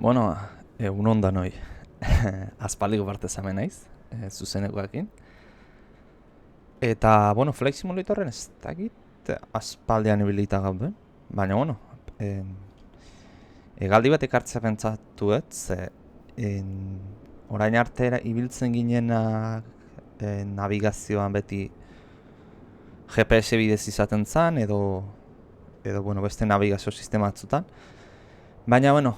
Bueno, egun on danoi. Aspaldiko parte zamen naiz, zuzenekoekin. Eta, bueno, Flight Simulatorren ez dakit aspaldean ibilita gaude. Baina, bueno, egaldi bat ekartzea pentsatuet, ze orain arte ibiltzen ginenak navigazioan beti GPS bidez izaten zen, edo bueno, beste navigazio sistema batzutan. Baina, bueno,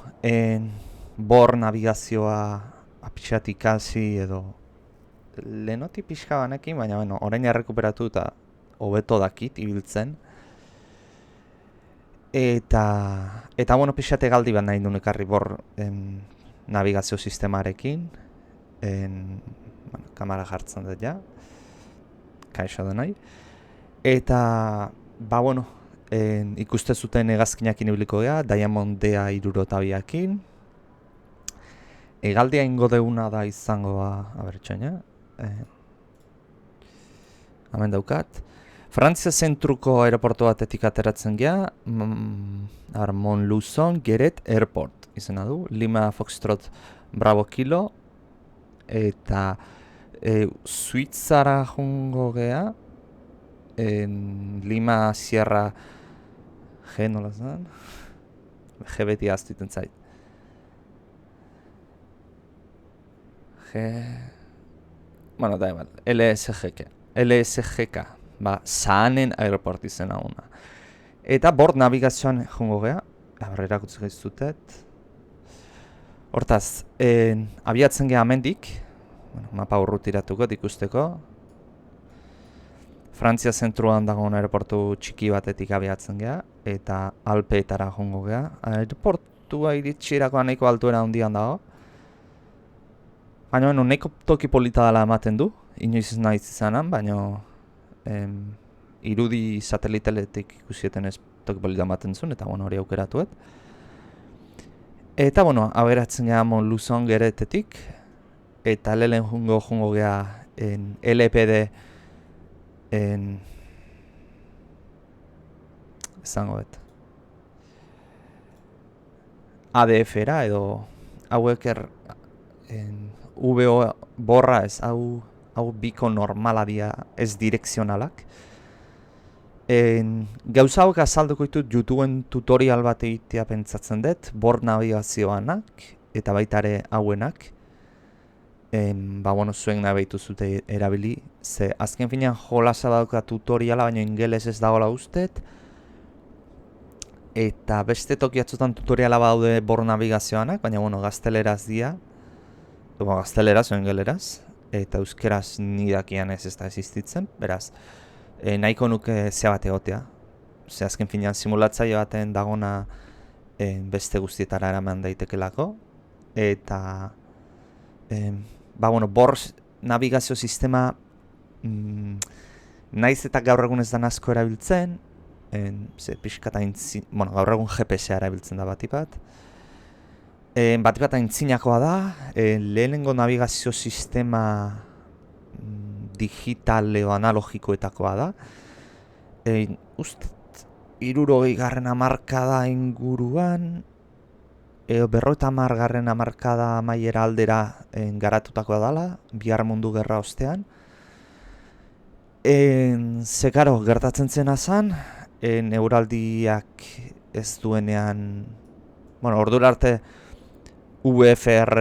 bor navigazioa apixat ikasi edo lehenoti pixka banekin, baina, bueno, orain errekuperatu eta hobeto dakit ibiltzen. Eta bueno, pixat egaldi bat nahi duen ekarri bor navigazio sistemarekin. Bueno, kamera jartzen dut ja. Kaixo da nahi. Eta, ba, bueno, ikuste zuten hegazkinakin ibiliko gea, Diamond DA-62akin. Egaldia ingo deuna da izango abertxaina. Hemen daukat. Frantzia zentruko aeroportu batetik ateratzen gea, Montluçon Guéret Airport izena du, Lima Foxtrot Bravo Kilo, eta Suitzara jungo gea, Lima Sierra G nola zen? G beti aztiten zait. Bueno, da ebat, LSGK, ba, Saanen aeroport izena una. Eta bord navigazioan jungo gea, abarrera gutzi gaiztutet. Hortaz, abiatzen gea amendik, bueno, mapa urrutiratuko ikusteko. Frantzia zentruan dagoen aeroportu txiki batetik abiatzen geha, eta Alpeetara joango geha. Aeroportua iritsirakoan nahiko altuera handian dago. Baina nahiko toki polita dela ematen du, inoiz ez naiz izanan, baina irudi sateliteletik ikusieten ez toki polita ematen zuen, eta hori aukeratuet. Eta aberatzen geha Luzon geretetik, eta lehen jungo geha LPD izango bet. ADF-era edo hauek VO borra ez, hau biko normala dira ez direkzionalak. Gauza hauek azalduko ditut YouTubeen tutorial bat egitea pentsatzen dut, bor navigazioanak eta baita ere hauenak. Zuen nahi behitu zute erabili, ze azken finean jolasa dauka tutoriala, baina ingeles ez dagoela ustet. Eta beste toki atzutan tutoriala badaude bor navigazioanak, baina gazteleraz dira. Gazteleraz o ingeleraz, eta euskeraz nidakian ez da existitzen, beraz. Nahiko nuke zea bat egotea. Ze azken finean simulatzaile baten dagona beste guztietara eraman daitekelako. Eta bor navigazio sistema naiz eta gaur egun ez da asko erabiltzen, ze pixkata gaur egun GPS-a erabiltzen da batipat. Batipat aintzinakoa da, lehenengo navigazio sistema digital edo analogikoetakoa da. Ustet 60. hamarkada inguruan, edo 50. hamarkada amaiera aldera garatutakoa dela, Bihar Mundu Gerra ostean. Ze karo, gertatzen zena zan, neuraldiak ez duenean, ordura arte UFR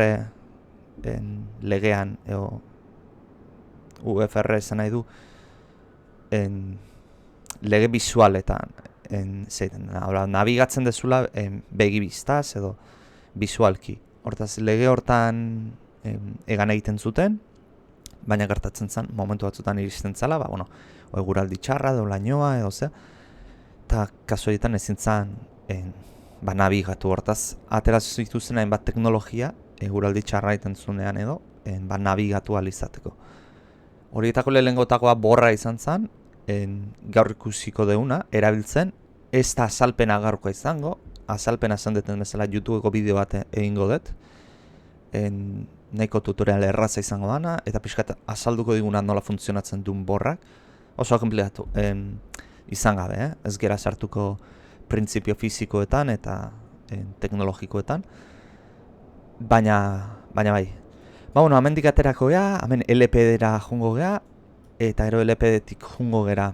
legean, edo UFR esan nahi du, lege bizualetan, nabigatzen dezula begibiztaz edo bizualki. Hortaz, lege hortan egan egiten zuten, baina gertatzen zen, momentu batzutan iristen zela, eguraldi txarra, edo lainoa, edo ze, eta kasu egiten ezin zen nabigatu. Hortaz, aterazu zituzen hainbat teknologia, eguraldi txarra egiten zunean edo, nabigatu alizateko. Horietako lehenengotakoa borra izan zen, gaur ikusiko deuna, erabiltzen, ez da azalpena gaurkoa izango, azalpena zen deten bezala YouTubeko bideo bat egingo dut, nahiko tutorial erraza izango dana, eta pixkat azalduko diguna nola funtzionatzen duen borrak, oso komplikatu izan gabe, ez gera sartuko printzipio fizikoetan eta teknologikoetan, baina bai. Hemendik aterako gea, hemen LPD-era jungo gea, eta gero LPD-tik jungo gera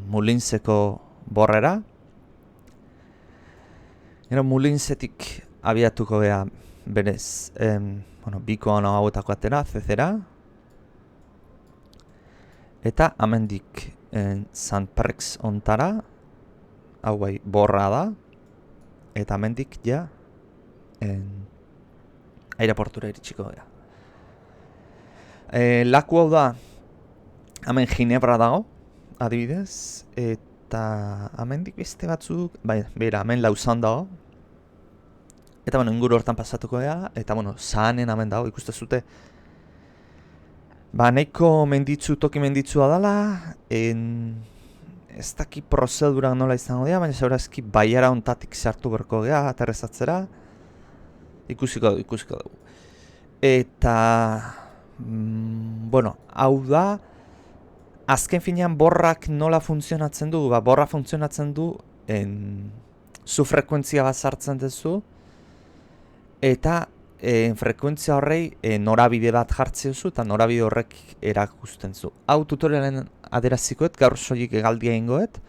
Mulinzeko borrera. Gero Mulinzetik abiatuko gea berez, biko hauetako atera, CC-ra. Eta hemendik Sant Perx ontara, hau bai borra da, eta hemendik ja aireportura iritsiko gara. Laku hau da, hemen Ginebra dago, adibidez, eta hemendik beste batzuk, hemen Lausanne dago, eta inguru hortan pasatuko gara, eta Zahanen hemen dago, ikuste zute, nahiko toki menditsua dela, ez daki prozedurak nola izango dira, baina segurazki baiara ontatik sartu berko gea, aterrezatzera, ikusiko dugu. Eta, hau da, azken finean borrak nola funtzionatzen du, borra funtzionatzen du, zu frekuentzia bat sartzen duzu, eta frekuentzia horrei norabide bat jartzen duzu, eta norabide horrek erakusten zu. Hau tutorialen aderazikoet, gaur soilik egaldia ingoet,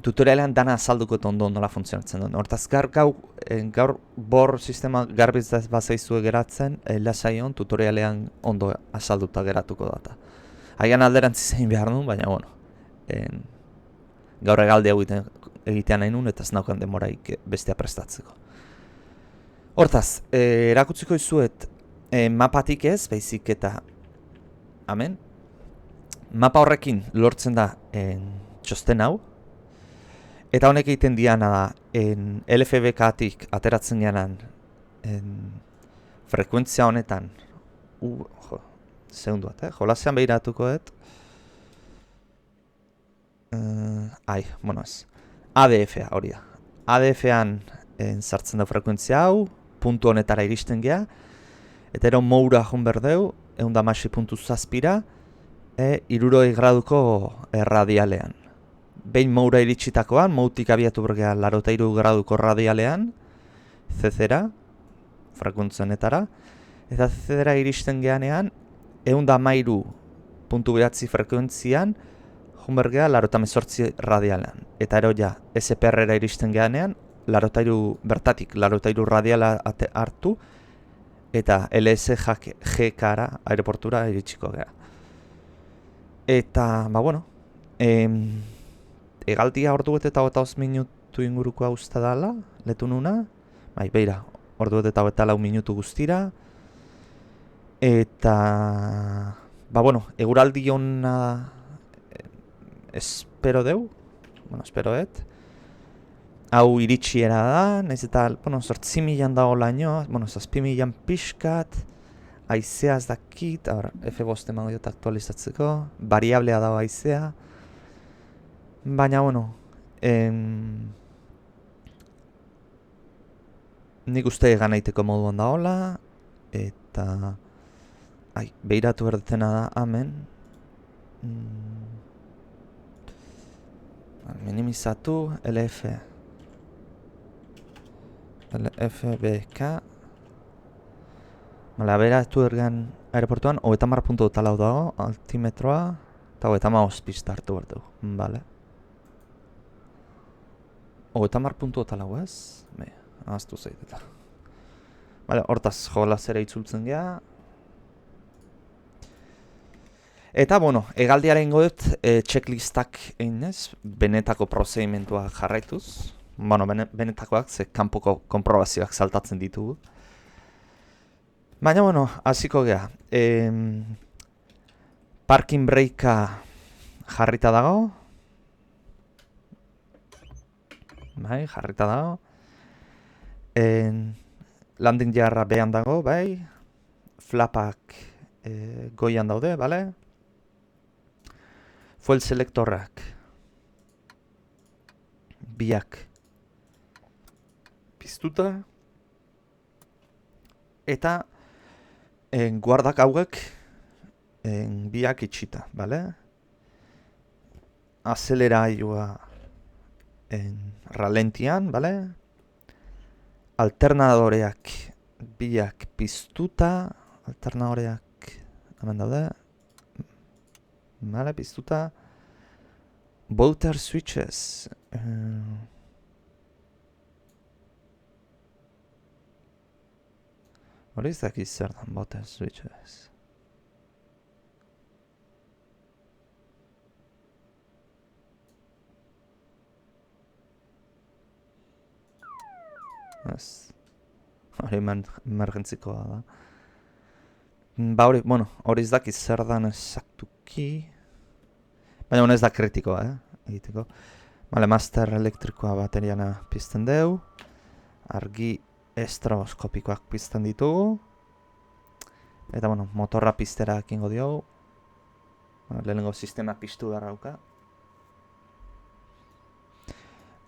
tutorialean dana azalduko ondo nola funtzionatzen duen. Hortaz, gaur bor sistema garbiz bazaizue geratzen, lasaion tutorialean ondo azalduta geratuko data. Haian alderantzi zein behar nuen, baina gaur egaldi hau egitean nahi nuen, eta ez naukan demoraik bestea prestatzeko. Hortaz, erakutziko izuet mapatik ez, baizik eta hemen, Mapa horrekin lortzen da txosten hau, eta honek egiten diana da, LFBK-tik ateratzen geanan, frekuentzia honetan, segundu bat, jolasean behiratuko dut. Bueno ez. ADF-a hori da. ADF-an sartzen da frekuentzia hau, puntu honetara iristen gea, eta ero moura joan berdeu, 116.7ra, 60 graduko radialean. Behin moura iritsitakoan, moutik abiatu bergea 83 graduko radialean, CC-ra, frekuentzionetara, eta CC-ra iristen geanean, 113.9 frekuentzian, junbergea 88 radialean. Eta ero ja, SPR-era iristen geanean, bertatik 83 radiala hartu, eta LSGK-ra aeroportura iritsiko gea. Eta, bueno, egaldia ordu eta 25 minutu ingurukoa usta dala, letu nuna, beira, ordu eta 4 minutu guztira, eta, bueno, eguraldi hona espero deu, hau iritsiera da, nahiz eta, 8.000 dago laino, 7.000 pixkat, aizea ez dakit, F5 emango diot aktualizatzeko, variablea dago aizea, baina, nik uste egan aiteko moduan da hola, eta, behiratu berdetena da, hemen, minimizatu, LFBK, aberatu ergan aeroportuan, 30.4 dago, altimetroa, eta 35 pista hartu behar dugu, bale. 30.4 ez? Ahaztu zaiteta. Bale, hortaz jolazera itzultzen geha. Eta, egaldiaren godet, checklistak einez, benetako prozedimentua jarraituz. Benetakoak, ze kanpoko konprobazioak saltatzen ditugu. Baina, hasiko geha. Parking breaka jarrita dago. Jarrita dago. Landing jarra behan dago, Flapak goian daude, bale? Fuel selektorrak biak piztuta eta guardak hauek biak itxita, bale? Azeleraioa ralentian, bale? Alternadoreak biak piztuta, alternadoreak hemen daude, bale, piztuta. Bolter switches. Hori ez dakiz zer dan bolter switches. Ez. Hori emergentzikoa da. Hori ez dakiz zer dan esaktuki. Baina ez da kritikoa, egiteko. Master elektrikoa bateriana pizten deu. Argi estroboskopikoak pizten ditugu. Eta, motorra piztera ekingo diogu. Lehenengo sistema piztu darrauka.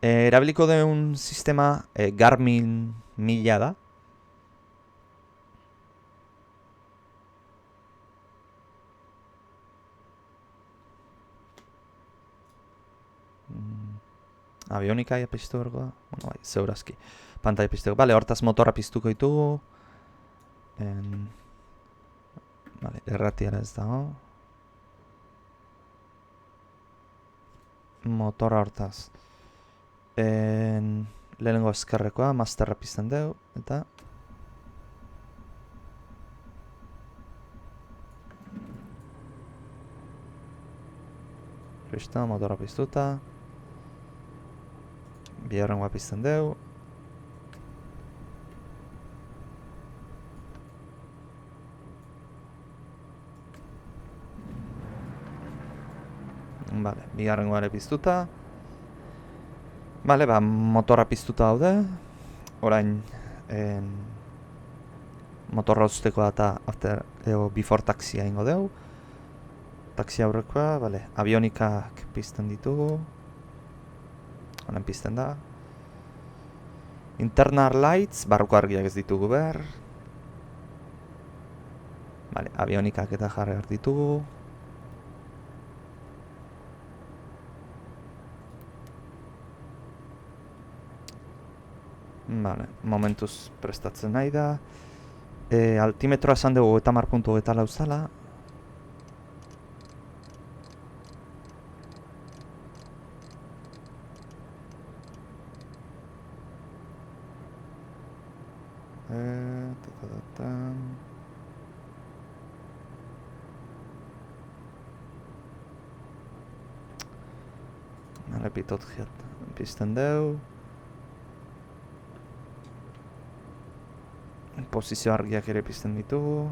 Erabiliko deun sistema Garmin 1000 da. Avionika piztu bergoa. Zeurazki. Pantaia piztuko. Bale, hortaz motorra piztuko ditugu. Bale, erratiara ez dago. Motorra hortaz. Lehenengo eskerrekoa, masterra pizten dugu. Eta... Listo, motorra piztuta. Biharrengoa pizten dugu. Bale, bigarrengoa ere piztuta. Bale, ba, motorra piztuta daude. Orain, motorra uzteko eta before taxia ingo deu. Taxi aurrekoa, bale, avionikak pizten ditugu. Honen pizten da. Internal lights, barruko argiak ez ditugu behar. Bale, avionikak eta jarri behar ditugu. Bale, momentuz prestatzen nahi da. Altimetroa esan dugu 30.24 zala. Repitot pizten deu. Posizio argiak ere pizten ditugu.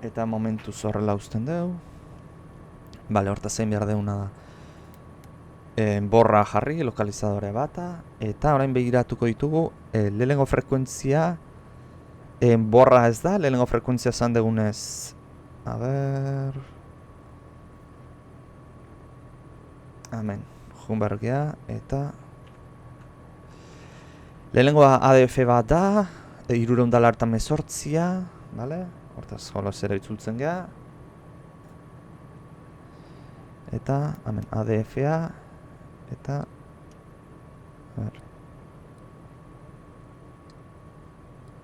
Eta momentuz horrela uzten deu. Bale, horta zein behar deuna da. Borra jarri, lokalizadore bata. Eta orain begiratuko ditugu, lehenengo frekuentzia borra ez da, lehenengo frekuentzia zan degunez. A ber... Hemen, junbergia, eta... Lehenengoa ADF bat da, 318, bale? Hortaz jolas ere itzultzen geha. Eta, hemen, ADF-a, eta... A ber...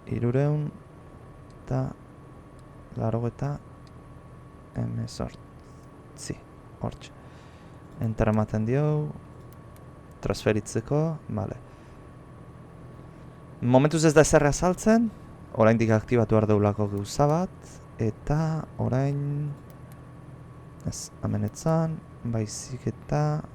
300, eta... 88, hortxe. Enter ematen dio, transferitzeko, bale. Momentuz ez da ezerra saltzen, oraindik aktibatu behar deulako gauza bat, eta orain... Ez, amenetzan, baizik eta...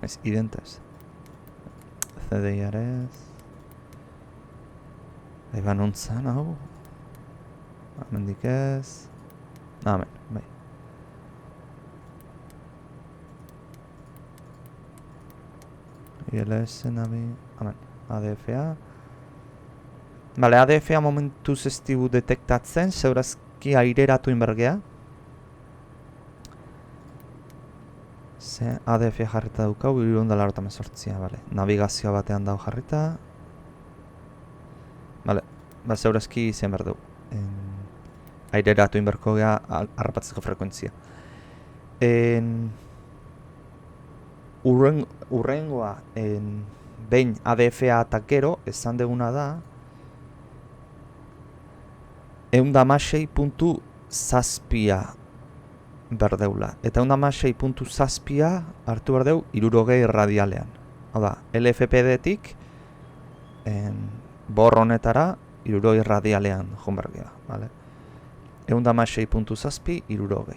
Ez, identez. CDI-arez... Eba nontzan, hau? Amendik ez... Hemen, bai. ILS nabi... Hemen, ADF-a. Bale, ADF-a momentuz ez digu detektatzen, zeurazki aireratu inbergea. Ze ADF-a jarrita dukau, 388, bale. Navigazioa batean dago jarrita. Bale, ba, zeurazki izan behar dugu. Aireratu inberko gea harrapatzeko frekuentzia. Urrengoa, behin ADF-a eta gero, esan deguna da, 116.7 berdeula. Eta 116.7 hartu berdeu 60 radialean. Hau da, LFPD-tik bor honetara 60 radialean joan bergea, bale? 116.7, 60.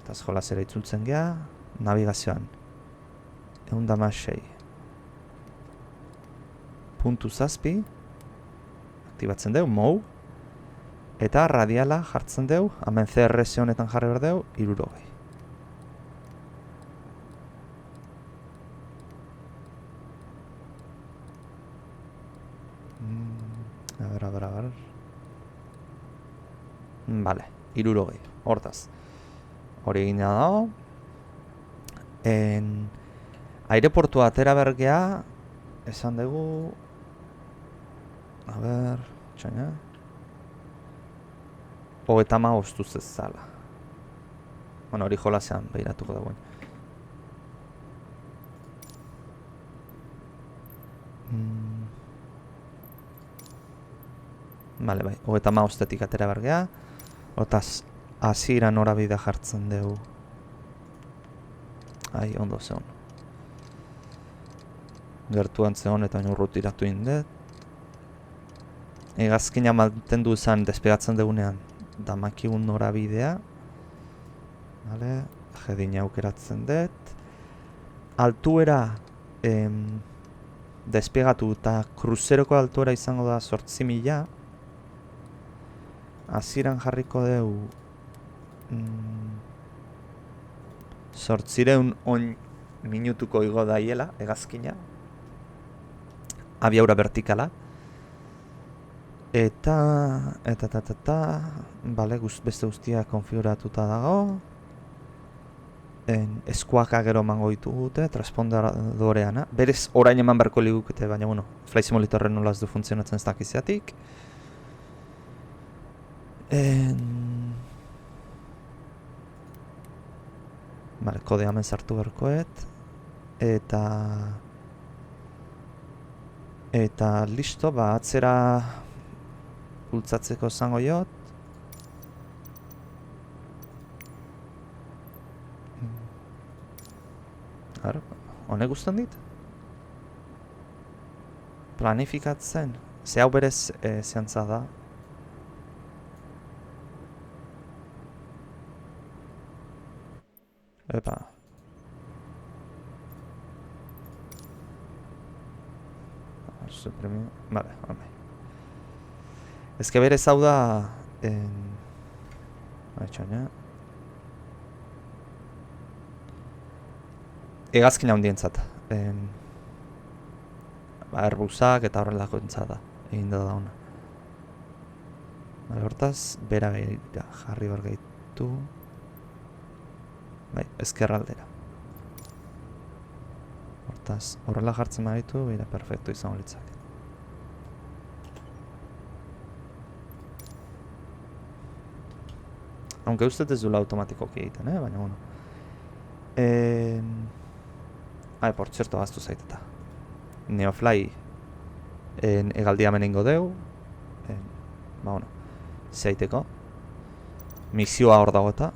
Eta jolaz ere itzultzen geha, navigazioan. 116.7, aktibatzen deu, mou. Eta radiala jartzen deu, hemen CRS honetan jarri behar deu, 60. A ver. Vale, 60, hortaz. Hori egin dago. Aireportua atera bergea, esan dugu... A ber, txaina... 35 ez zala. Bueno, hori jolasean behiratuko dagoen. Bale, bai, 35 atera bergea. Hortaz, hasieran norabidea jartzen dugu. Ai, ondo zeon. Gertuan zeon eta urrutiratu indet. Hegazkina mantendu izan despegatzen dugunean damakigun norabidea. Vale, jedina aukeratzen dut. altuera despiegatu eta kruzeroko altuera izango da 8.000. Hasieran jarriko dugu 800 minutuko igo daiela, hegazkina. Abiaura vertikala. Eta bale, beste guztia konfiguratuta dago. Eskuaka gero emango ditugute, transpondedoreana. Berez orain eman beharko ligukete, baina bueno, Flight Simulatorren nola ez du funtzionatzen ez dakiziatik. Bale, kodea hemen sartu beharkoet. Eta listo, ba, atzera bultzatzeko zango jot. Honek guztan dit? Planifikatzen. Ze hau berez zeantza da. Epa. Suprimir. Vale, vale. Ez que berez hau da... Baitxoina. Hegazkin handientzat. Airbusak eta horrelako entzat da. Egin da ona. Hortaz, bera behira jarri behar gaitu. Bai, ezkerraldera. Hortaz, horrela jartzen baditu, bera perfecto izango litzak. Aunque usted ez duela automatikoki egiten, baina bueno. Por cierto, gaztu zaiteta. Neofly egaldia menengo deu. Ba, bueno, zaiteko. Misioa hor dago eta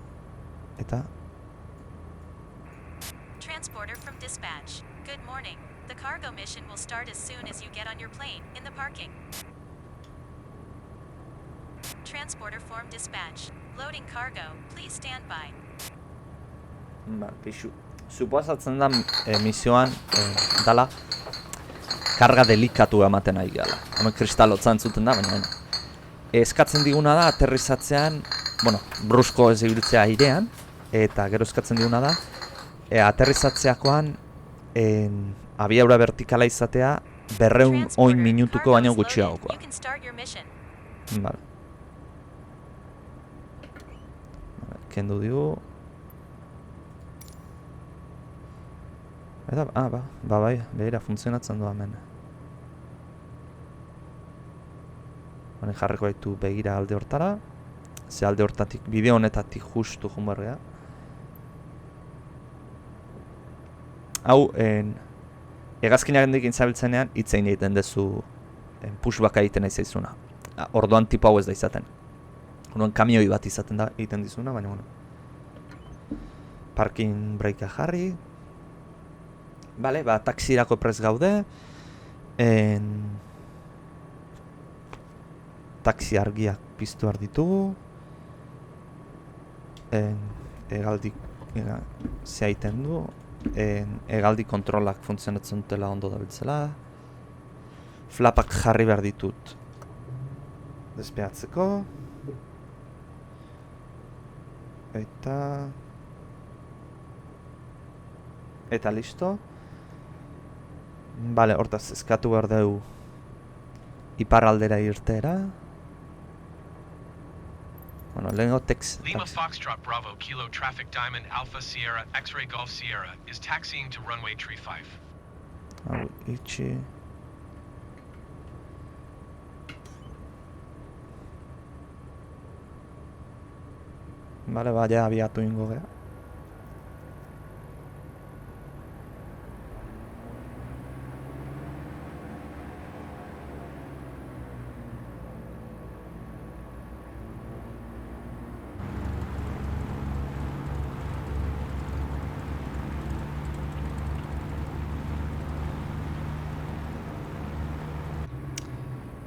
Transporter from dispatch. Good morning. The cargo mission will start as soon as you get on your plane in the parking. Transporter form dispatch. Loading cargo. Please stand by. Ba, pixu. Suposatzen da misioan dala karga delikatu ematen ari gala. Hemen kristalotzan zuten da, baina eskatzen diguna da aterrizatzean, bueno, brusko ez ibiltzea airean, eta gero eskatzen diguna da aterrizatzeakoan abiaura vertikala izatea 200 minutuko baino gutxiagokoa. Vale. Kendu digu. Eta, bai, behira, funtzionatzen du hemen. Honen jarriko ditu begira alde hortara. Ze alde hortatik, bideo honetatik justu junbarrea. Hau, hegazkinak hendik zabiltzenean, hitzein egiten dezu pushbacka egiten nahi zaizuna. Orduan tipo hau ez da izaten. Orduan kamioi bat izaten da egiten dizuna, baina bueno. Parking breaka jarri. Bale, ba, taxirako prest gaude. Taxi argiak piztu behar ditugu. Hegaldi zehaiten du. Hegaldi kontrolak funtzionatzen dutela ondo dabiltzela. Flapak jarri behar ditut despeatzeko. Eta listo. Bale, hortaz eskatu behar dugu iparraldera irtera. Bueno, lehenko text... Lima Foxtrot Bravo Kilo Traffic Diamond Alpha Sierra X-Ray Golf Sierra is taxiing to runway 35. Hau, itxi... Bale, ba, ja abiatu ingo geha.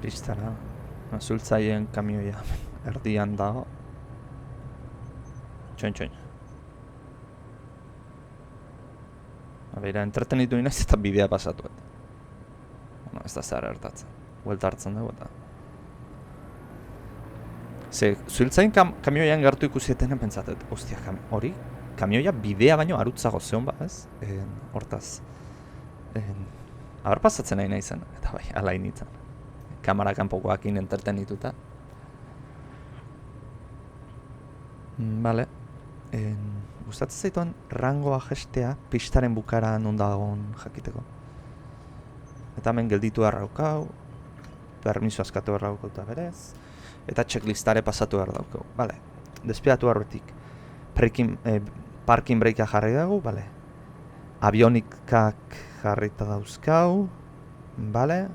Pistara, zultzaien kamioia erdian dago. Txoin. beira entretenitu naiz eta bidea pasatu. Bueno, ez da zer hartatzen. Buelta hartzen dugu eta... Ze, zuhiltzain kamioian gertu ikusietenen pentsatet, ostia, hori, kamioia bidea baino arutzago zeon ba, ez? Hortaz. Aber pasatzen nahi zen, eta bai, alain nintzen. Kamara kanpokoakin entretenituta. Bale. Gustatzen zaituen rangoa gestea pistaren bukara non dagoen jakiteko. Eta hemen gelditu erraukau, permiso askatu erraukau eta berez, eta checklistare pasatu behar daukau. Bale, despiatu arretik. Parking breaka jarri dugu, bale. Avionikak jarrita dauzkau, bale.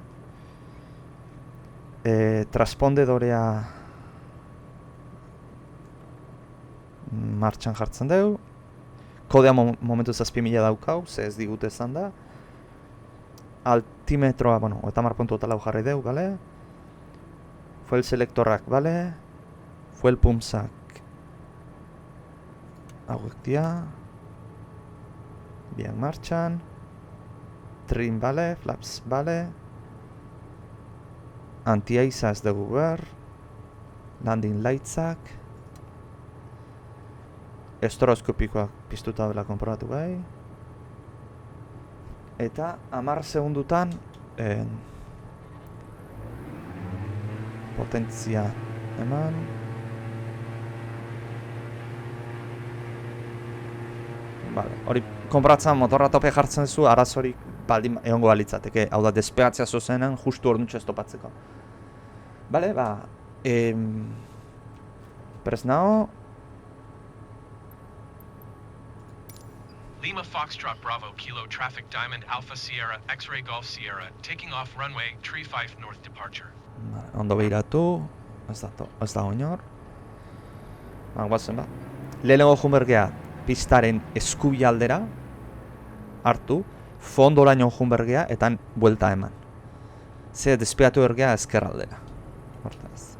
Transpondedorea martxan jartzen dugu. Kodea momentu 7.000 daukau, ze ez digute ezan da. Altimetroa, bueno, 30 puntu lau jarri dugu, bale. Fuel selektorrak, bale. Fuel pumpsak hauek dira. Bien martxan. Trim, bale. Flaps, bale. Anti-aiza ez dugu behar. Landing lightsak. Estoroskopikoak piztuta dela konprobatu bai. Eta 10 segundutan potentzia eman. Vale, hori konpratzen motorra tope jartzen zu, arazorik baldin egongo balitzateke. Hau da, despegatzea zozenan, justu orduntxo ez topatzeko. Bale, ba... Prez nao... Lima Foxtrot Bravo Kilo Traffic Diamond Alpha Sierra X-Ray Golf Sierra taking off runway 35 north departure. Ondo behiratu, ez da oinor. Guazen ba. Lehenengo junbergea pistaren eskubialdera hartu, fondolaino junbergea eta buelta eman. Ze despiatu ergea ezkerraldera. Hortaz.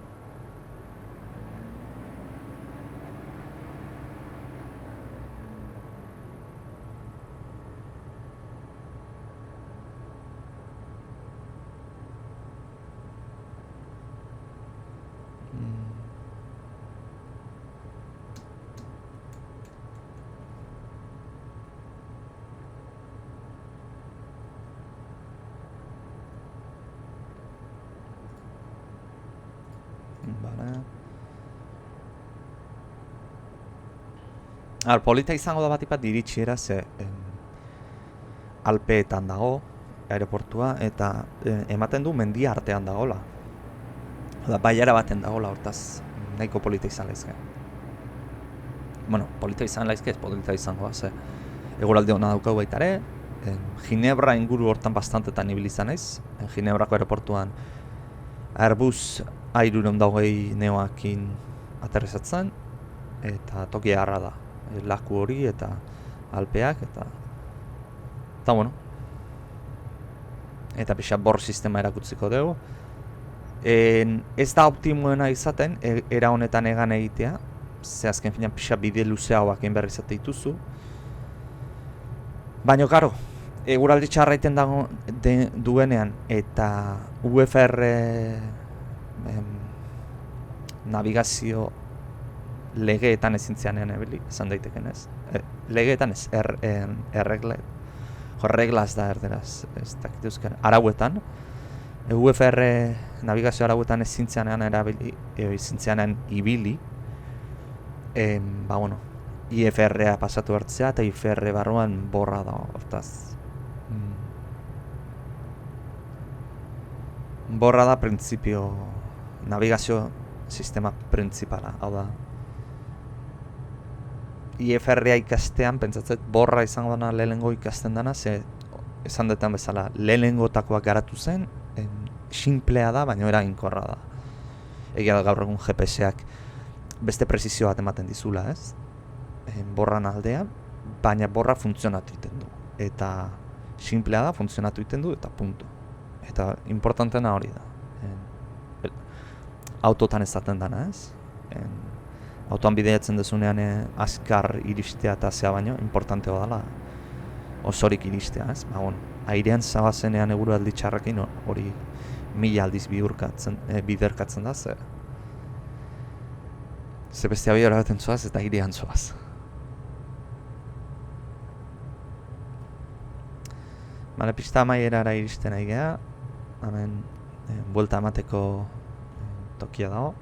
Polita izango da batipat iritsiera ze Alpeetan dago aeroportua eta ematen du mendia artean dagola. Baiara baten dagola, hortaz nahiko polita izan laizke. Bueno, polita izan laizke, ez polita izango da, ze eguraldi hona daukau baitare. Ginebra inguru hortan bastantetan ibil izan naiz. Ginebrako aeroportuan Airbus A320 neoakin aterrizatzen eta toki harra da. Laku hori eta Alpeak eta bueno. Eta pixa bor sistema erakutziko dugu. Ez da optimoena izaten, era honetan egan egitea. Ze azken finean pixa bide luzeagoak egin berri izate dituzu. Baina, karo, eguraldi txarra iten dago duenean eta UFR navigazio legeetan ezintzeanean ebili, esan daiteken ez. Legeetan ez, reglaz da erderaz, ez dakit euskara. Arauetan, UFR navigazio arauetan ezintzeanean erabili, ezintzeanean ibili, bueno, IFR-a pasatu hartzea eta IFR barruan borra da, hortaz. Borra da printzipio, navigazio sistema printzipala, hau da. IFR-a ikastean, pentsatzet, borra izango dana lehenengo ikasten dana, ze esan detan bezala, lehenengotakoak garatu zen, simplea da, baina eraginkorra da. Egia da gaur egun GPS-ak beste prezizio bat ematen dizula, ez? Borran aldean, baina borra funtzionatu egiten du. Eta simplea da, funtzionatu egiten du, eta puntu. Eta importantena hori da. Autotan ezaten dana, ez? Autoan bideatzen dezunean azkar iristea eta zea baino, importanteo dela osorik iristea, ez? Ba, airean zabazenean eguraldi txarrekin hori 1000 aldiz biderkatzen da, ze beste abiora baten zoaz eta airean zoaz. Bale, pista amaierara iristen nahi geha, hemen buelta emateko tokia dago.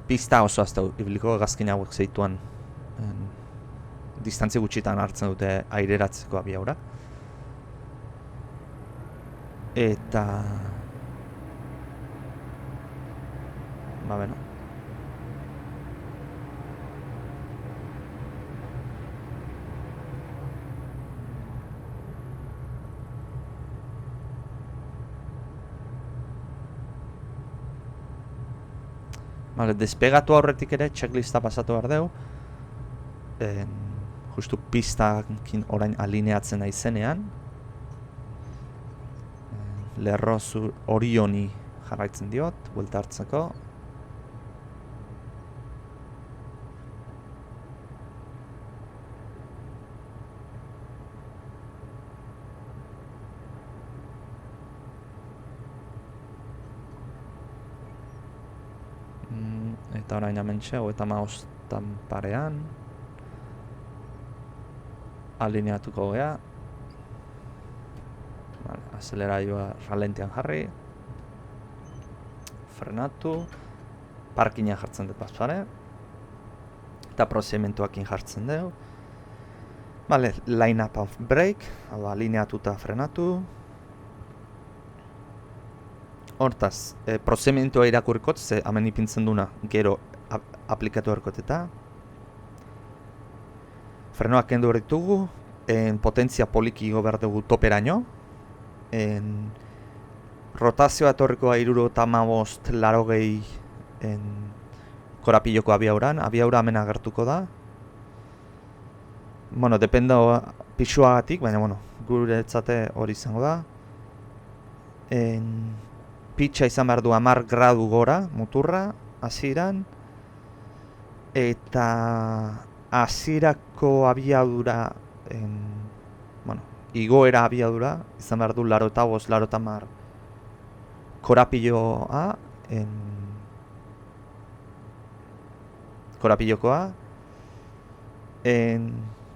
Pista oso azte ibiliko hegazkin hauek zeituan distantzi gutxitan hartzen dute aireratzeko abiaura. Eta... ba, beno. Vale, despegatu aurretik ere checklista pasatu behar dugu. Justu pistakin orain alineatzen naizenean. Lerro hori honi jarraitzen diot, buelta hartzeko. Eta orain amentxe, 35 parean. Alineatuko gea. Vale, azeleraioa ralentian jarri. Frenatu. Parkina jartzen dut bazpare. Eta prozedimentuakin jartzen dugu. Vale, line up of brake. Hau da, alineatuta frenatu. Hortaz, prozedimentua irakurrikot, ze hemen ipintzen duna gero aplikatu erkot eta. Frenoak kendu horritugu, potentzia poliki igo behar dugu toperaino. Rotazioa etorrikoa 75-80 korapiloko abiauran. Abiaura hemen agertuko da. Bueno, dependa pixuagatik, baina bueno, guretzate hori izango da. Pitxa izan behar du 10 gradu gora, muturra, hasieran. Eta hasierako abiadura, bueno, igoera abiadura, izan behar du 85-80 korapilloa, korapilokoa.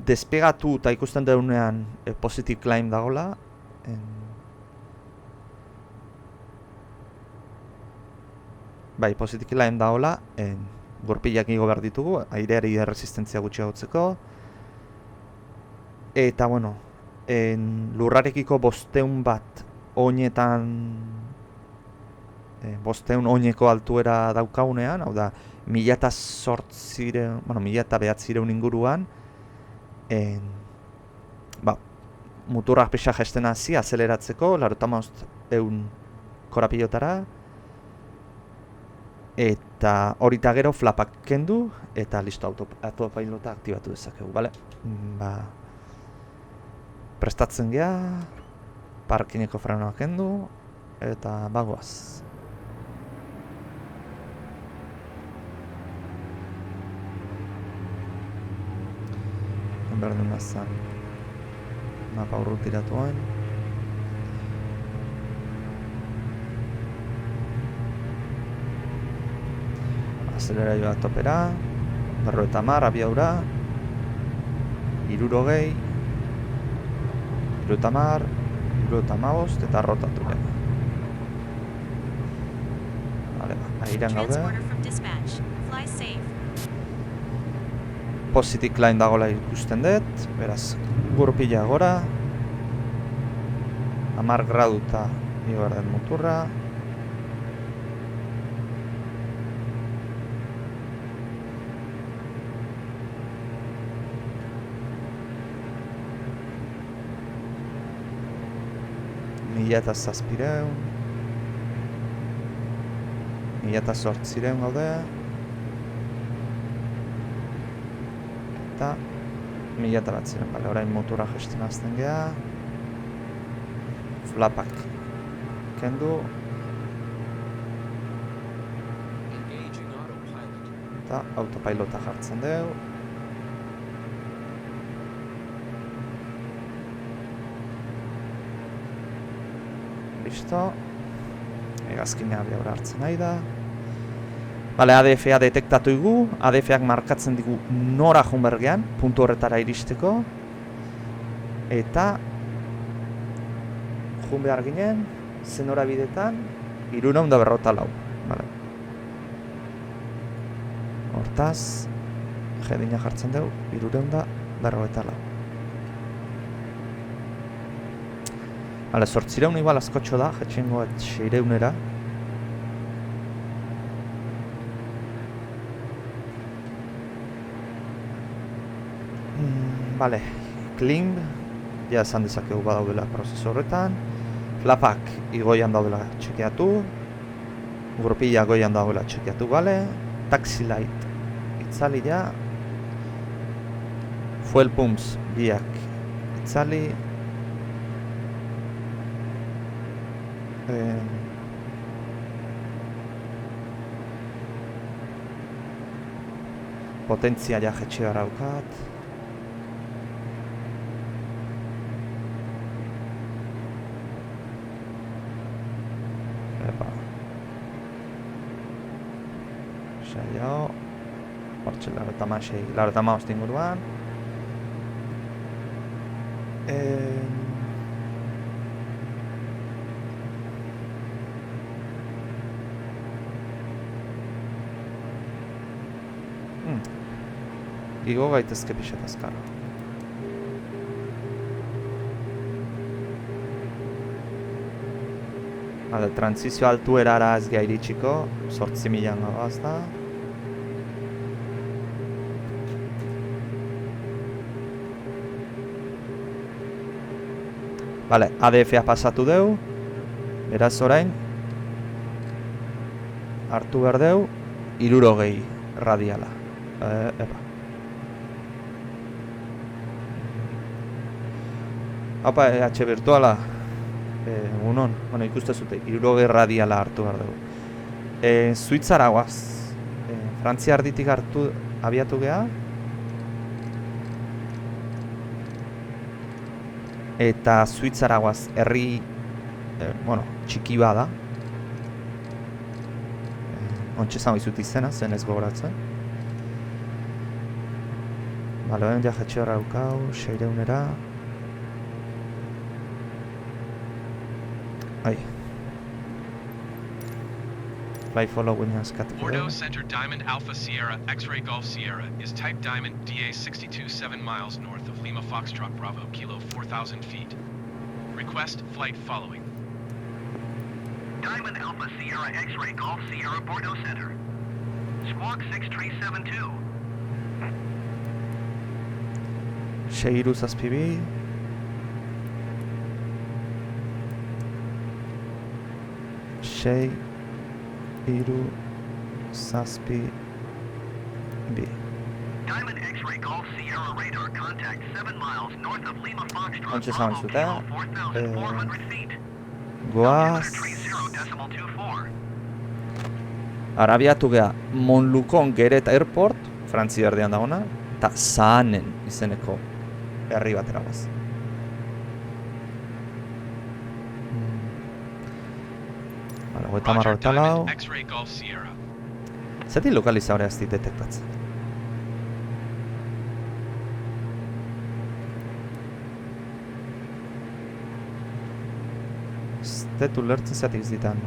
Despegatu eta ikusten dugunean positive climb dagoela. Bai, positive climb dagoela, gorpilak igo behar ditugu, aireari resistentzia gutxi gautzeko. Eta, bueno, lurrarekiko 500 bat oinetan, 500 oineko altuera daukaunean, hau da, 1900 inguruan, muturrak pixak jesten hasi, azeleratzeko, 85 korapilotara. Eta horita gero flapak kendu, eta listo, autopilota aktibatu dezakegu, bale? Prestatzen geha, parkineko frenoak kendu, eta bagoaz. Berdun nazan, mapa urrut tiratuan. Azeleraioa topera, 50 abiaura, 60, 70, 75 eta rotatu behar. Vale, airean gaude. Transporter from dispatch. Fly safe. Positive climb dagoela ikusten dut, beraz, gurpila gora. 10 gradu eta igo behar den muturra. Eta 700, 1800 gaude. Eta 1900, bale, orain motura gesten azten geha. Flapak kendu. Eta autopilota jartzen dugu. listo. Hegazkinea abiadura hartzen nahi da. Bale, ADF-a detektatu dugu, ADF-ak markatzen digu nora joan bergean, puntu horretara iristeko. Eta joan behar ginen, zen norabidetan, 354. Bale. Hortaz, jedina jartzen dugu, 354. Bale, 800 igual askotxo da, jetxengo 600-era. Bale, climb, ja esan dezakegu badaudela prozesu horretan. Flapak igoian daudela txekeatu. Gurpila goian daudela txekeatu, bale. Taxi light itzali ja. Fuel pumps biak itzali. Potentzia ja jetxe gara daukat. Saio, hortxe 85 inguruan. Igo gaitezke pixet azkar. Transizio altuerara ez geha iritsiko, 8.000 gabaz da. Bale, ADF-a pasatu deu, beraz orain hartu behar deu 60 radiala. Epa. Haupa, EH virtuala. Egunon, bueno, ikuste zute, 60 radiala hartu behar dugu. Suitzara guaz. Frantzia arditik abiatu geha. Eta Suitzara guaz, herri, bueno, txiki bada. Ontxe zan bizut izena, zen ez gogoratzen. Bale, ben ja jetxe horra daukau, 600-era. Ai. Fly following askatuko. Bordeaux Center Diamond Alpha Sierra X-Ray Golf Sierra is type Diamond DA 62 7 miles north of Lima Foxtrot Bravo Kilo 4,000 feet. Request flight following. Diamond Alpha Sierra X-Ray Golf Sierra Bordeaux Center. Squawk 6372. Seiru zazpibi. Iru zazpi bi. Diamond X-Ray Golf Sierra radar contact 7 miles north of Lima Foxtrot Ontxe Bravo zan Kilo bizute. 4,400 feet. Goaz. 30.24. Arabiatu geha Monlukon Geret Airport, Frantzia erdian dagoena, eta Zaanen izeneko herri batera guaz. Hogeita marra eta lau. X-Ray Golf Sierra. Zeti lokalizabrea ez dit detektatzen. Ez dut ulertzen zeatik ez ditan.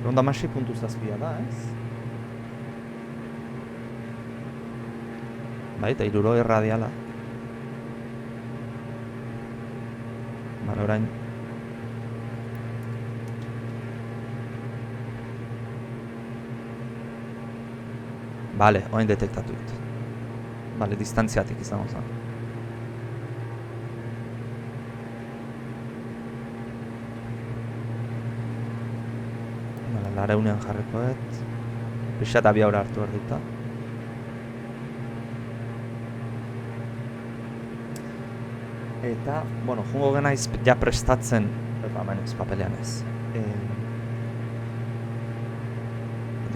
Ronda masi puntu zazpia da, ez? Bai, eta 60 radiala. Bale, orain. Bale, orain detektatu dut. Bale, distantziatik izango zen. Bale, 200ean jarrikoet. Pixat abiaura hartu behar dut. Eta, bueno, jungo genaiz ja prestatzen, hemen ez papelean ez.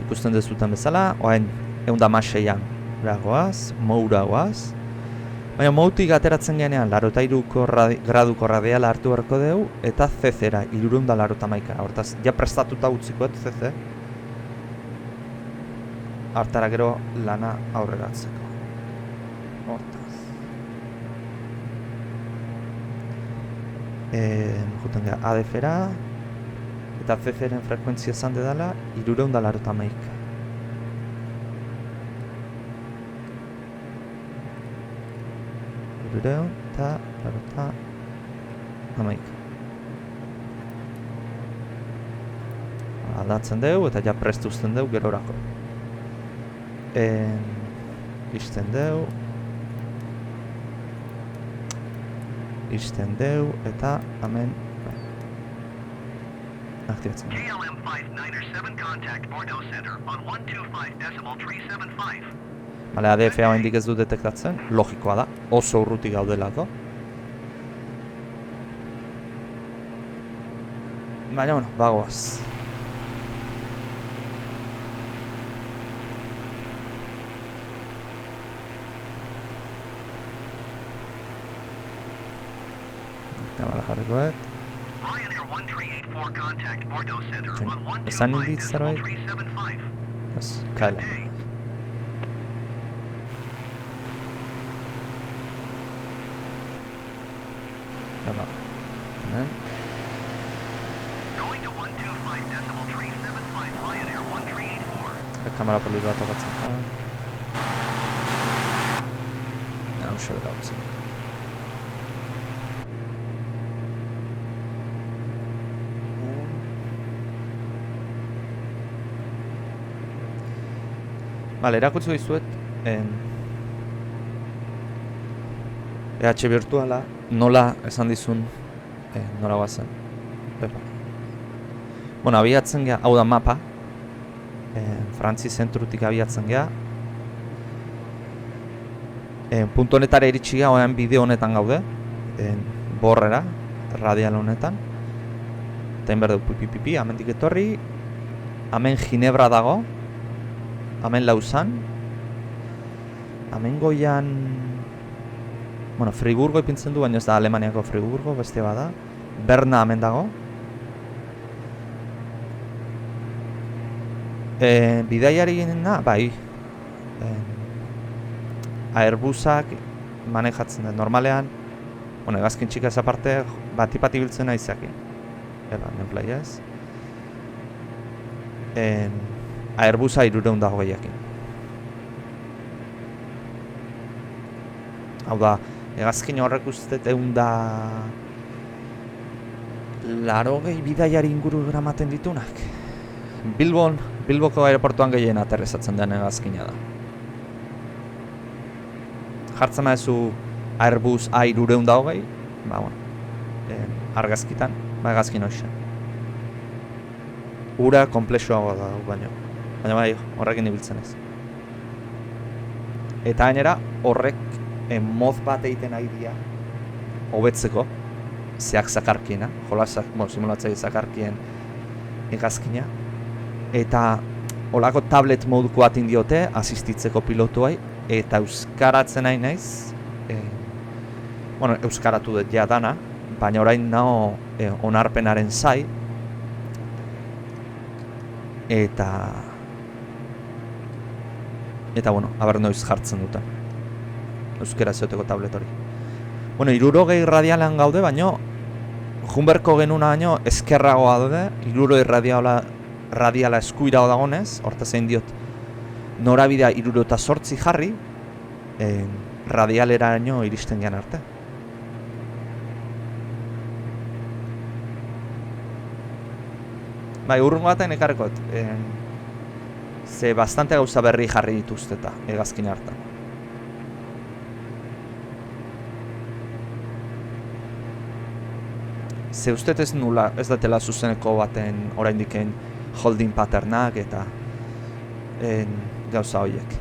Ikusten dezuten bezala, orain 116an goaz, Moura goaz. Baina moutik ateratzen genean 83 graduko radiala hartu beharko dugu eta CC-ra 391. Hortaz, ja prestatuta utzikoet CC. Hartara gero lana aurreratzeko. Hortaz. Juten gara ADF-ra eta CC-ren frekuentzia zan dedala 391. Eta amaik. Aldatzen dugu eta ja prest uzten dugu gerorako. Ixten dugu eta hemen aktibatzen dugu. KLM 597 contact Bordeaux Center on 125.375. Bale, ADF hau hendik ez du detektatzen, logikoa da, oso urruti gaudelako. Baina, bueno, bagoaz. Kamara jarrikoet. Ryanair 1384 contact Bordeaux Center on Esan indit zerbait? 125.375. Ez, KLM. Hemen. Going to 125.375 Ryanair 1384. Kamera politoa tokatzen da. Hauxe gautzen. Bale, erakutsi dizuet EH virtuala nola esan dizun nola guazen. Bueno, abiatzen geha, hau da mapa. Frantzi zentrutik abiatzen geha. Puntu honetara iritsi geha, oean bideo honetan gaude. Borrera, radial honetan. Eta inberdu pipipipi, amendik etorri. Hemen Ginebra dago. Hemen Lausanne. Hemen goian... Bueno, Friburgo ipintzen du, baina ez da Alemaniako Friburgo, beste bada. Berna hemen dago. Bidaiarina, bai. Airbusak manejatzen da normalean. Bueno, egazkin txika ez aparte, bat-tipati biltzen aizakin. Eba, nenplai ez. Airbusa 320. Hau da, egazkin horrek uste eunda... Larogei bidaiari inguru gramaten ditunak. Bilboko aeroportuan gehien aterrizatzen den egazkina da. Jartzen maizu Airbus A320, ba, bueno, argazkitan, ba, egazkin hoxen. Ura komplexuagoa da, baina bai, horrekin ibiltzen ez. Eta gainera, horrek moz bat egiten ari dira hobetzeko, zeak zakarkiena, simulatzaile zakarkien egazkina. Eta olako tablet moduko bat indiote, asistitzeko pilotuai, eta euskaratzen nahi naiz. Euskaratu dut ja dana, baina orain nago onarpenaren zai. Eta, bueno, haber noiz jartzen duten. Euskara zeoteko tablet hori. Bueno, 60 radialan gaude, baina junberko genuna baino eskerragoa daude, 60 radiala eskuirago dagonez, hortaz egin diot norabidea 68 jarri, radialeraino iristen gean arte. Bai, urrungo batean ekarrekot, ze bastante gauza berri jarri dituzteta egazkin hartan. Ze ustet ez nula, ez datela zuzeneko baten oraindiken holding patternak eta gauza horiek.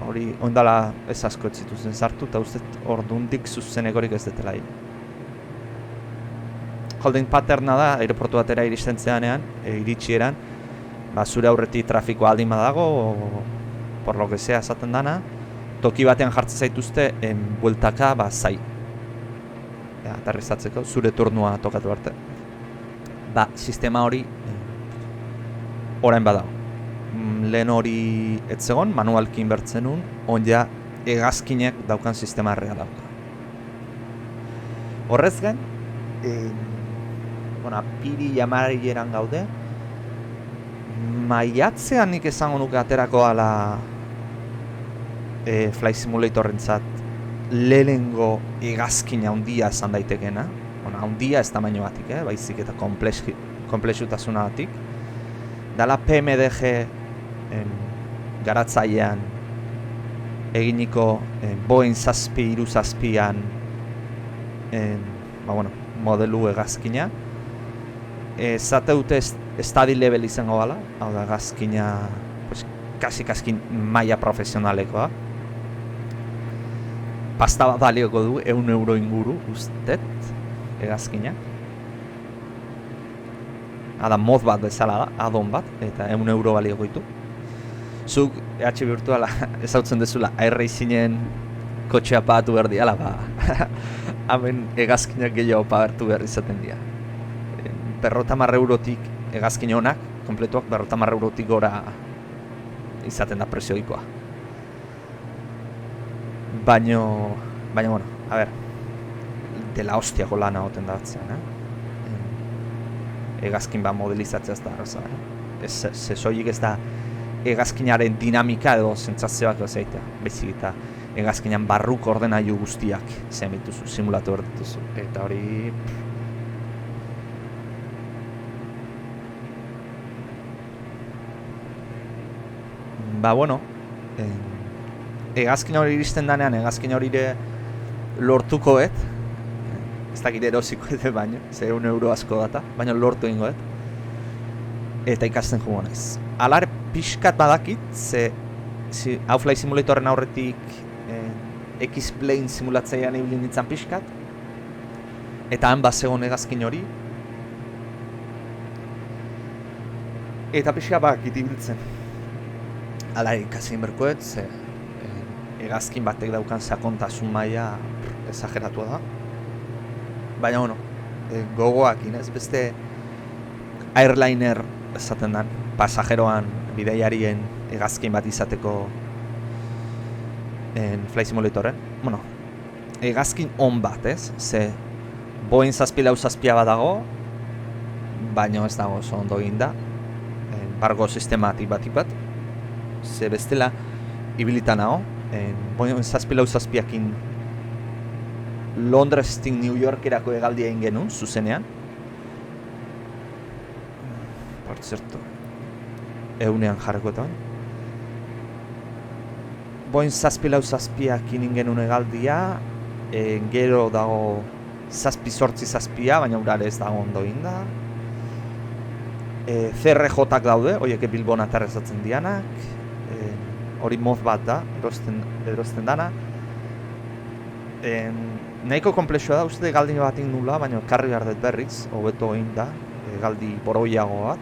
Hori, ondala ez asko ez zituzen sartu eta ustet ordundik zuzenekorik ez detela egin. Holding patterna da, aeroportu batera iristen zeanean, iritsieran, zure aurretik trafikoa aldin badago, por lo que sea esaten dana, toki batean jartzen zaituzte bueltaka zai. Aterrizatzeko, zure turnua tokatu arte. Sistema hori orain badago. Lehen hori etzegon, manualki inbertzen nun, ja hegazkinek daukan sistema errea dauka. Horrez gain, apiri jamarieran gaude, maiatzean nik esango nuke aterako ala Flight Simulatorrentzat lehenengo hegazkina handia esan daitekena. Handia ez tamaino batik, baizik eta komplexutasuna batik. Dala PMDG garatzailean eginiko Boeing 737an modelu hegazkina. Zate dute study level izango gala, hau da hegazkina kasi maila profesionalekoa. Pasta bat balioko du, €1 inguru, ustet, hegazkina. Ada mod bat bezala da, addon bat, eta €1 balioko ditu. Zuk, EH Virtuala, ezautzen dezula, iRacingen kotxea pagatu behar diala, hemen hegazkinak gehiago pagatu behar izaten dira. €50 hegazkin honak, kompletuak €50 gora izaten da prezioikoa. Baina, a ber, dela hostiako lana goten da batzean, hegazkin bat modelizatzea ez da arraza, soilik ez da hegazkinaren dinamika edo sentsazioak ezaitea, bezik eta hegazkinan barruko ordenailu guztiak zen bituzu, simulatu behar dituzu, eta hori... hegazkin hori iristen danean, hegazkin hori lortuko ez dakit erosiko edo baino, ze €1 asko data, baina lortu egingo eta ikasten jugo naiz. Alare pixkat badakit, ze Flight Simulatorren aurretik X-Plane simulatzailean ibili nintzen pixkat, eta han bazegon hegazkin hori, eta pixkat badakit ibiltzen. Alare ikasi inberkoet, ze hegazkin batek daukan sakontasun maila exageratua da. Baina, gogoak inez, beste airliner esaten dan, pasajeroan bidaiarien hegazkin bat izateko Flight Simulatorren. Hegazkin on bat, ez? Ze Boeing 747 bat dago, baina ez dago oso ondo eginda. Bargo sistematik bat. Ze bestela ibilitan nago. Boeing 747ekin Londrestik New Yorkerako hegaldia egin genuen, zuzenean. Por cierto, eunean jarriko eta Boeing 747ekin egin genuen hegaldia, gero dago 787, baina urare ez dago ondo egin da. CRJ-ak daude, horiek Bilbon aterrizatzen dianak. Hori mod bat da, erosten dana. Nahiko komplexua da, uste galdi bat egin nula, baina karri behar dut berriz, hobeto egin da, galdi boroiago bat.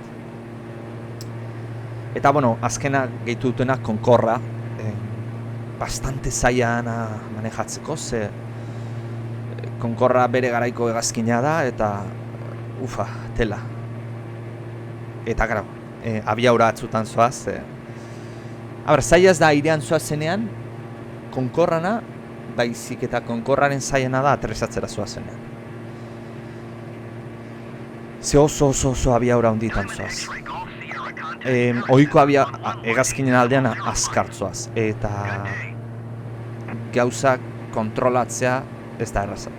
Eta, azkena gehitu dutena Concorra, bastante zaila manejatzeko, ze Concorra bere garaiko hegazkina da, eta tela. Eta gara, abiaura atzutan zoaz, zaila ez da airean zoazenean, Concorrana, baizik eta Concorraren zaiena da aterrizatzera zoazenean. Ze oso abiaura honditan zoaz. Ohiko hegazkinen aldean azkartzoaz, eta gauzak kontrolatzea ez da erraza.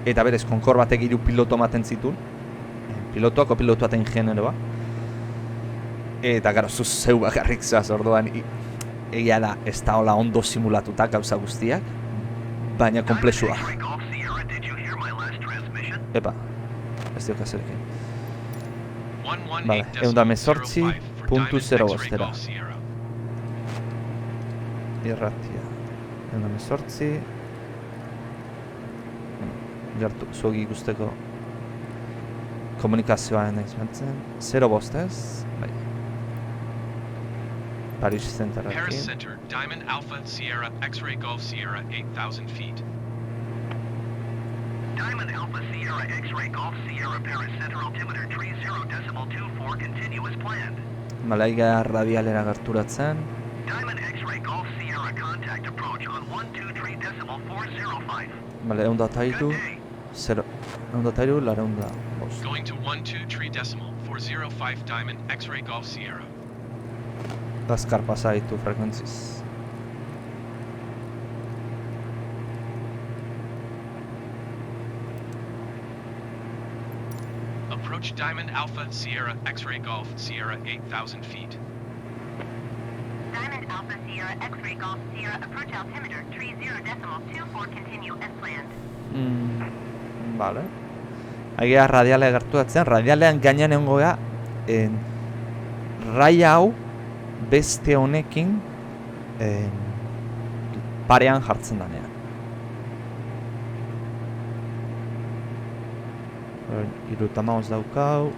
Eta berez, Concorde batek 3 piloto ematen zituen, pilotuako pilotuaten ingenieroa, eta gara, zeu bakarrik zoaz orduan, egia da, ez da hola ondo simulatuta gauza guztiak, baina komplexua. Epa, ez diok azerekin. Bale, 118.05 irratia. 118. Jartu, zuegi ikusteko komunikazioa nahiz bentzen. 0 bostez, bai. Paris Paris Centerrekin. Center, Diamond Alpha Sierra X-Ray Golf Sierra 8,000 feet. Diamond Alpha Sierra X-Ray Golf Sierra Paris Center altimeter 30.24 continue as planned. Bale, aigea radialera gerturatzen. Diamond X-Ray Golf Sierra contact approach on 123.405. Bale, 103, Good day. 103, 105. Going to 123.405 Diamond X-Ray Golf Sierra. Azkar pasa ditu frekuentziz. Approach Diamond Alpha Sierra X-Ray Golf Sierra 8,000 feet. Diamond Alpha Sierra X-Ray Golf Sierra approach altimeter 30.24 continue as planned. Bale. Aigea radialea gerturatzen, radialean gainean egongo gara, raia hau beste honekin parean jartzen danean. 75 daukau.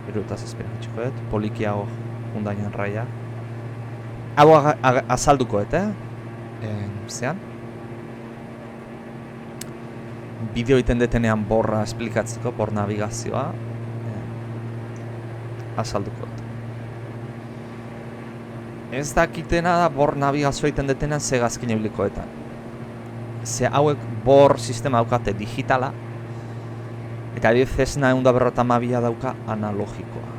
77 txuket, polikiago undainan raia. Hau azaldukoet, zean. Bideo iten detenean borra esplikatzeko, bor navigazioa. Azaldukoet. Ez dakitena da bor navigazioa iten detenean ze gazkin ebilikoetan. Ze hauek bor sistema daukate digitala, eta adibidez Cessna 152 dauka analogikoa.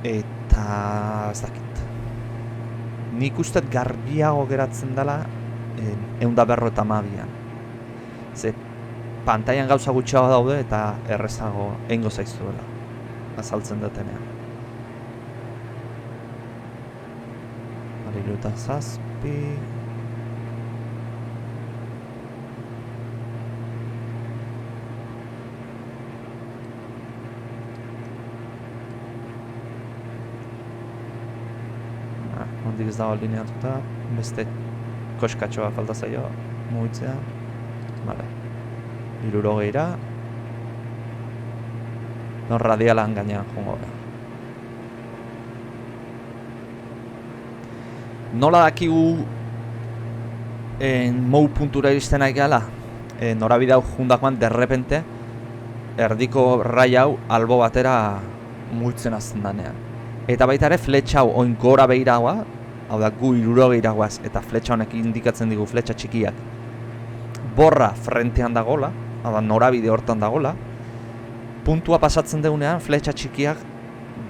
Eta ez dakit. Nik uste garbiago geratzen dela 152an. Ze pantailan gauza gutxiago daude eta errezago egingo zaizuela azaltzen dutenean. 67. Hondik ez dago alineatuta, beste koskatxoa falta zaio mugitzea. Vale. 60ra. Non radialan gainean jongo gara. Nola dakigu mou puntura iristen nahi gala? Norabide hau jundakoan derrepente erdiko rai hau albo batera mugitzen azten danean. Eta baita ere fletxa hau oin gora behiragoa, hau da gu 60 goaz, eta fletxa honek indikatzen digu fletxa txikiak borra frentean dagola, hau da norabide hortan dagola, puntua pasatzen deunean fletxa txikiak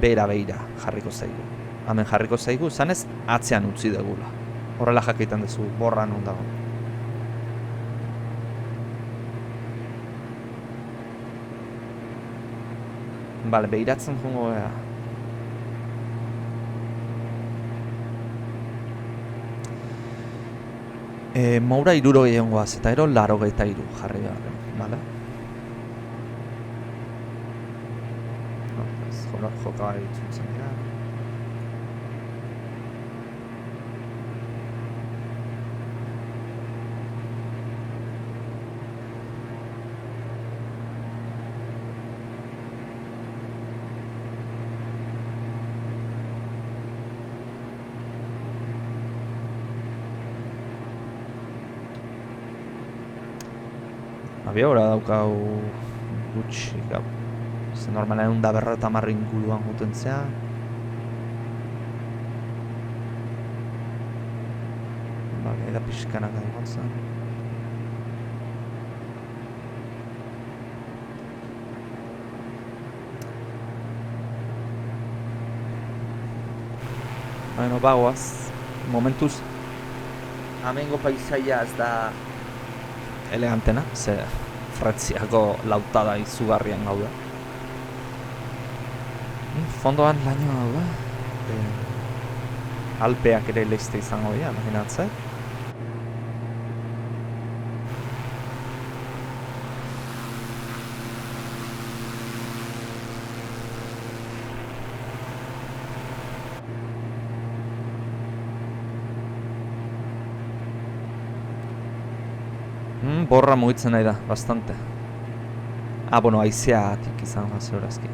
bera behira jarriko zaigu. Hemen jarriko zaigu, zanez atzean utzi degula. Horrela jakiten duzu borra non dago. Bale, behiratzen jungo gara. Moura 60 egongoaz, eta ero 83 jarri behar, bale? Joka itzultzen dira. Abiaura daukau gutxi gau. Ze normalen 150 inguruan guten zea. Bale, eda pixkanak egon zen. Bueno, bagoaz. Momentuz, amengo paisaia ez da elegantena, ze Frantziako lautada izugarrian gaude. Fondoan laino gaude. Alpeak ere leizte izango dira, imaginatzea. Borra mugitzen nahi da, bastante. Bueno, haizeatik izan jaze horazki.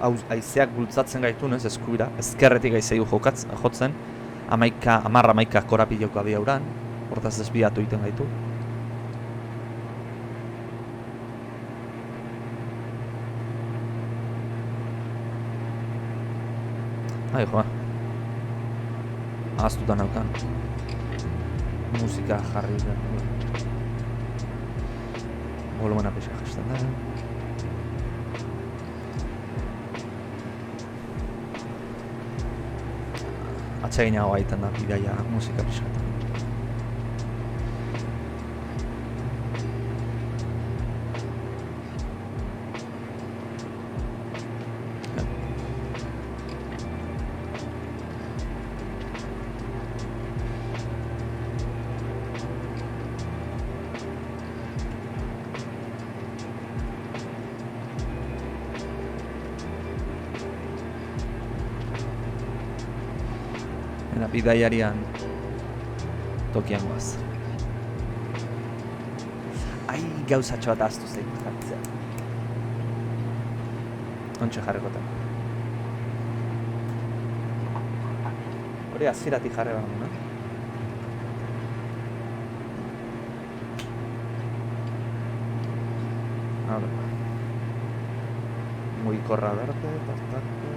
haizeak bultzatzen gaitun, ez, eskubira, ezkerretik haizeigu jotzen, 10-11 korapiloko abiauran, hortaz desbiatu egiten gaitu. Ai, joa. Ahaztuta naukan. Musika jarri da. Volumena pixka jasten da. Atseginago gaiten da bidaia musika pixka. Bidaiarian tokian goaz. Ai, gauzatxo bat ahaztu zein jartzea. Ontxe jarrekotan. Hori aziratik jarre bat, no? Mugikorra berde, tartako.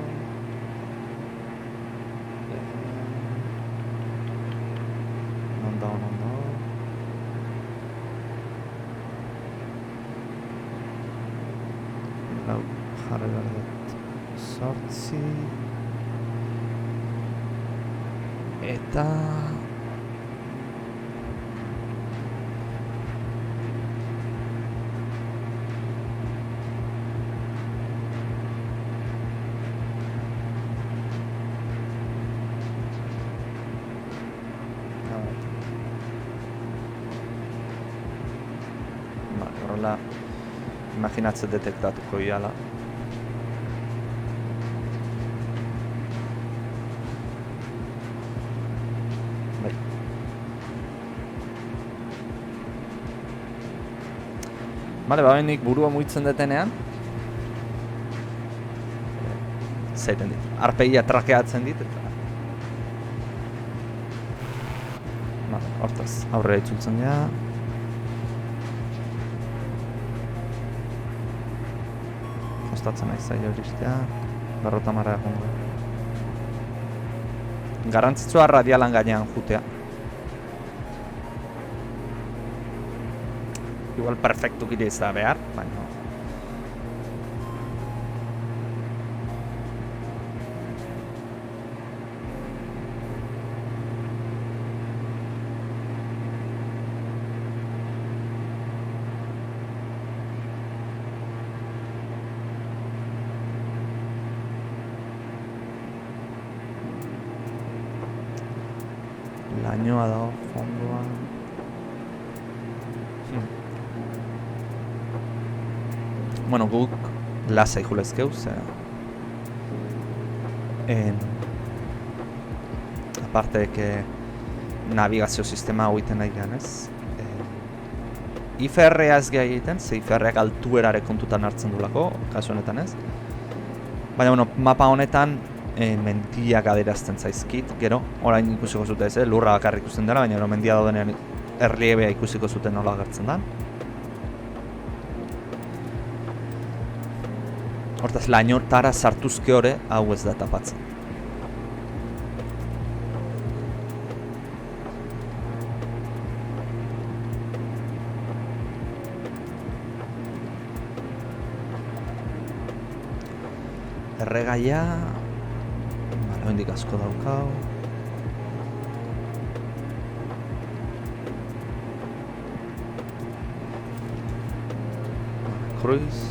Non da. Lau jarri behar dut 8. Eta... horrela imaginatzen detektatuko iala. Bai. Bale, nik burua mugitzen detenean zaiten dit. Arpegia trakeatzen dit eta hortaz, aurrera itzultzen dira. Kostatzen nahi zaila horistea, 50 egongo. Garrantzitsua radialan gainean jutea. Igual perfektuk ire ez da behar, baina... Lainoa dago fondoan. Bueno, guk lasai julezkeu, aparte que navigazio sistema hau iten nahi gehan, ez? IFR-a ez geha egiten, ze IFR-ak altuerare kontutan hartzen dulako, kasu honetan ez. Baina, bueno, mapa honetan mendiak adierazten zaizkit, gero, orain ikusiko zute ez, lurra bakarrik ikusten dela, baina mendia daudenean erliebea ikusiko zuten nola agertzen da. Hortaz, lainotara sartuzke hori hau ez da tapatzen. Erregaia... Hendik asko daukau. Cruise.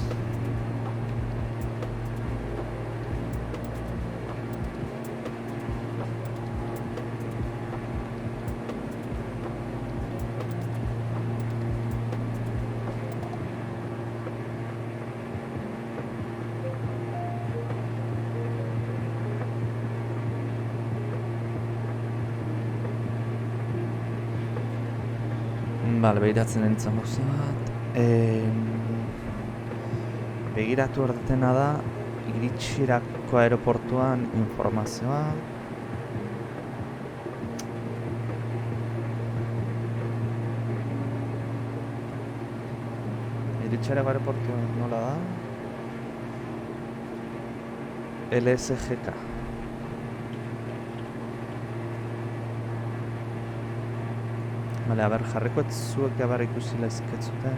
Bale, behiratzen entzan gauza bat. Begiratu erdetena da iritsirako aeroportuan informazioa. Iritsirako aeroportuan nola da? LSGK. Vale, a ber, jarriko ez zuek gabar ikusi lezketzuten.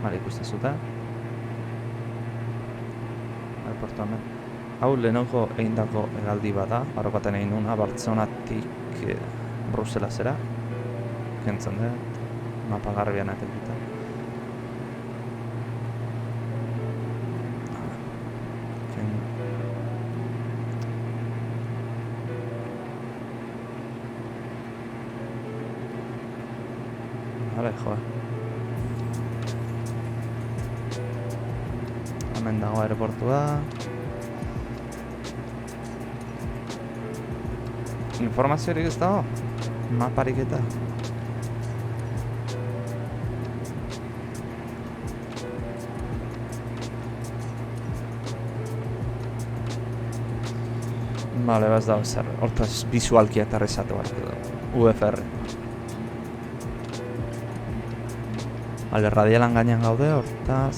Vale, ikusten zuten. Aeroportu hemen. Hau lehenoko egindako hegaldi bada, barro baten egin nuna, Bartzelonatik Bruselasera. Kentzen dut, mapa garbian atekita. Vale, joder. Hemen dago aeroportua. Informaziorik ez dago? Maparik eta. Vale, ez dago zer. Hortaz bizualki aterrizatu behar du. UFR. Vale, radialan gainean gaude, hortaz.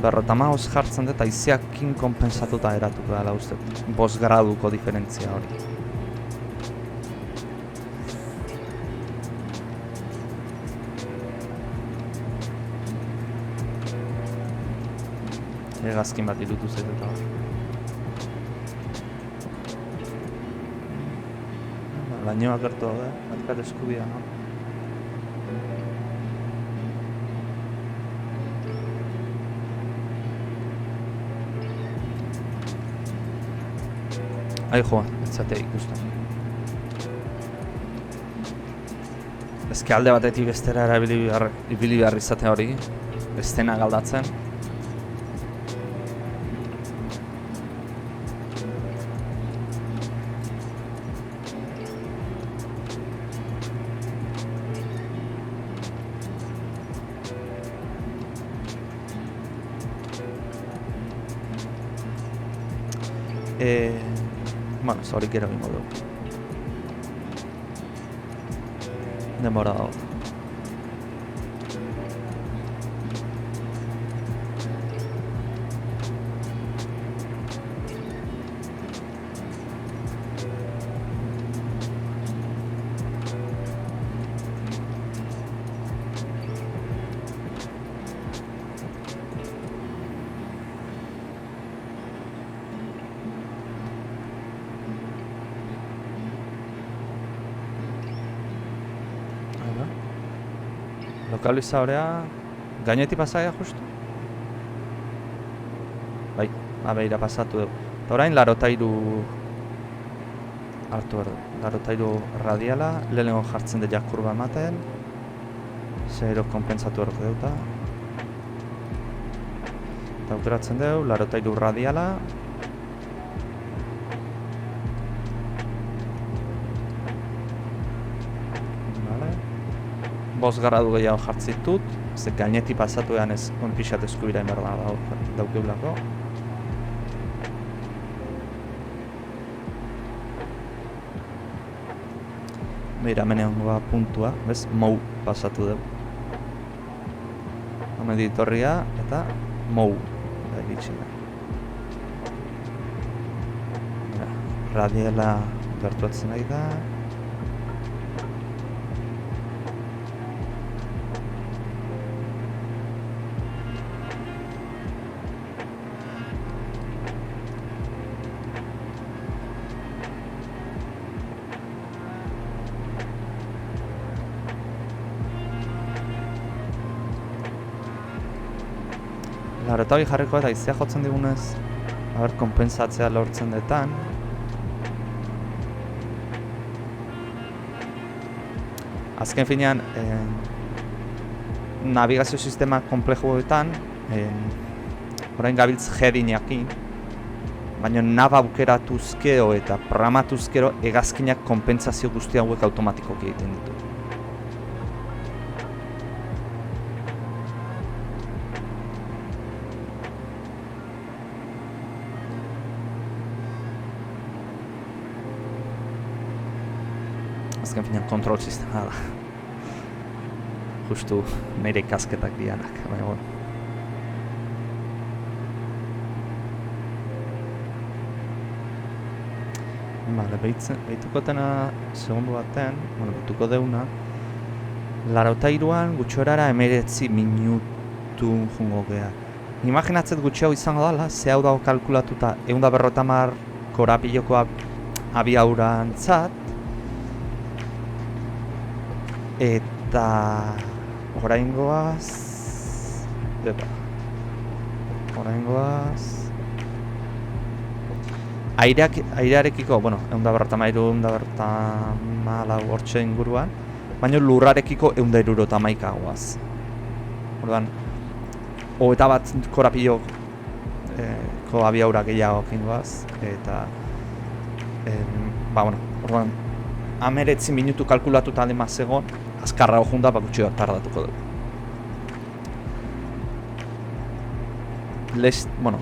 Berrotamagoz jartzen dut, haizeakin konpensatuta eratuko dela uste. 5 graduko diferentzia hori. Hegazkin bat irutu zaitu eta hori. Lainoak gertu daude, batikat eskubia, no? Ai joa, ez zatea ikusten. Ezke alde batetik bestera ibili behar izatea hori, estena galdatzen. Bueno, hori gero bingo du. Demora dago. Lokalizadorea gainetik pasaia justu? Bai, beira pasatu dugu. Eta orain 83 hartu behar du. 83 radiala, lehenengo jartzen dut kurba ematen. Zero konpentsatu erko deuta. Eta aukeratzen dugu, 83 radiala. Bost gradu gehiago jartzitut, ze gainetik pasatu egan ez onpixat eskubira inberda daukeulako. Beira, hemenengoa puntua, bez, mou pasatu dugu. Hemen ditorria eta mou da egitxina. Radiela gertuatzen nahi da. Eta hori jarriko eta izia jotzen digunez, konpensatzea lortzen detan. Azken finean, navigazio sistema komplexuetan, orain gabiltz heading-ekin, baina naba aukeratuzkero eta programatuzkero hegazkinak konpentsazio guzti hauek automatikoki egiten ditu. azken finean kontrol sistema da. Justu nire ikasketak dianak, baina bueno. Vale, behituko tena segundu baten, bueno, behituko deuna, 83an gutxorara 19 minutu jungo gea. Imaginatzet gutxiago izango dela, ze hau dago kalkulatuta 150 korapiloko abiaurantzat, eta oraingoaz airearekiko, bueno, 153 hortxe inguruan, baina lurrarekiko 171 goaz. Orduan, 21 korapiloko abiaura gehiago kingoaz, eta bueno, orduan 19 minutu kalkulatuta ademaz egon, azkarra hojunda bakutxioak tardatuko dugu.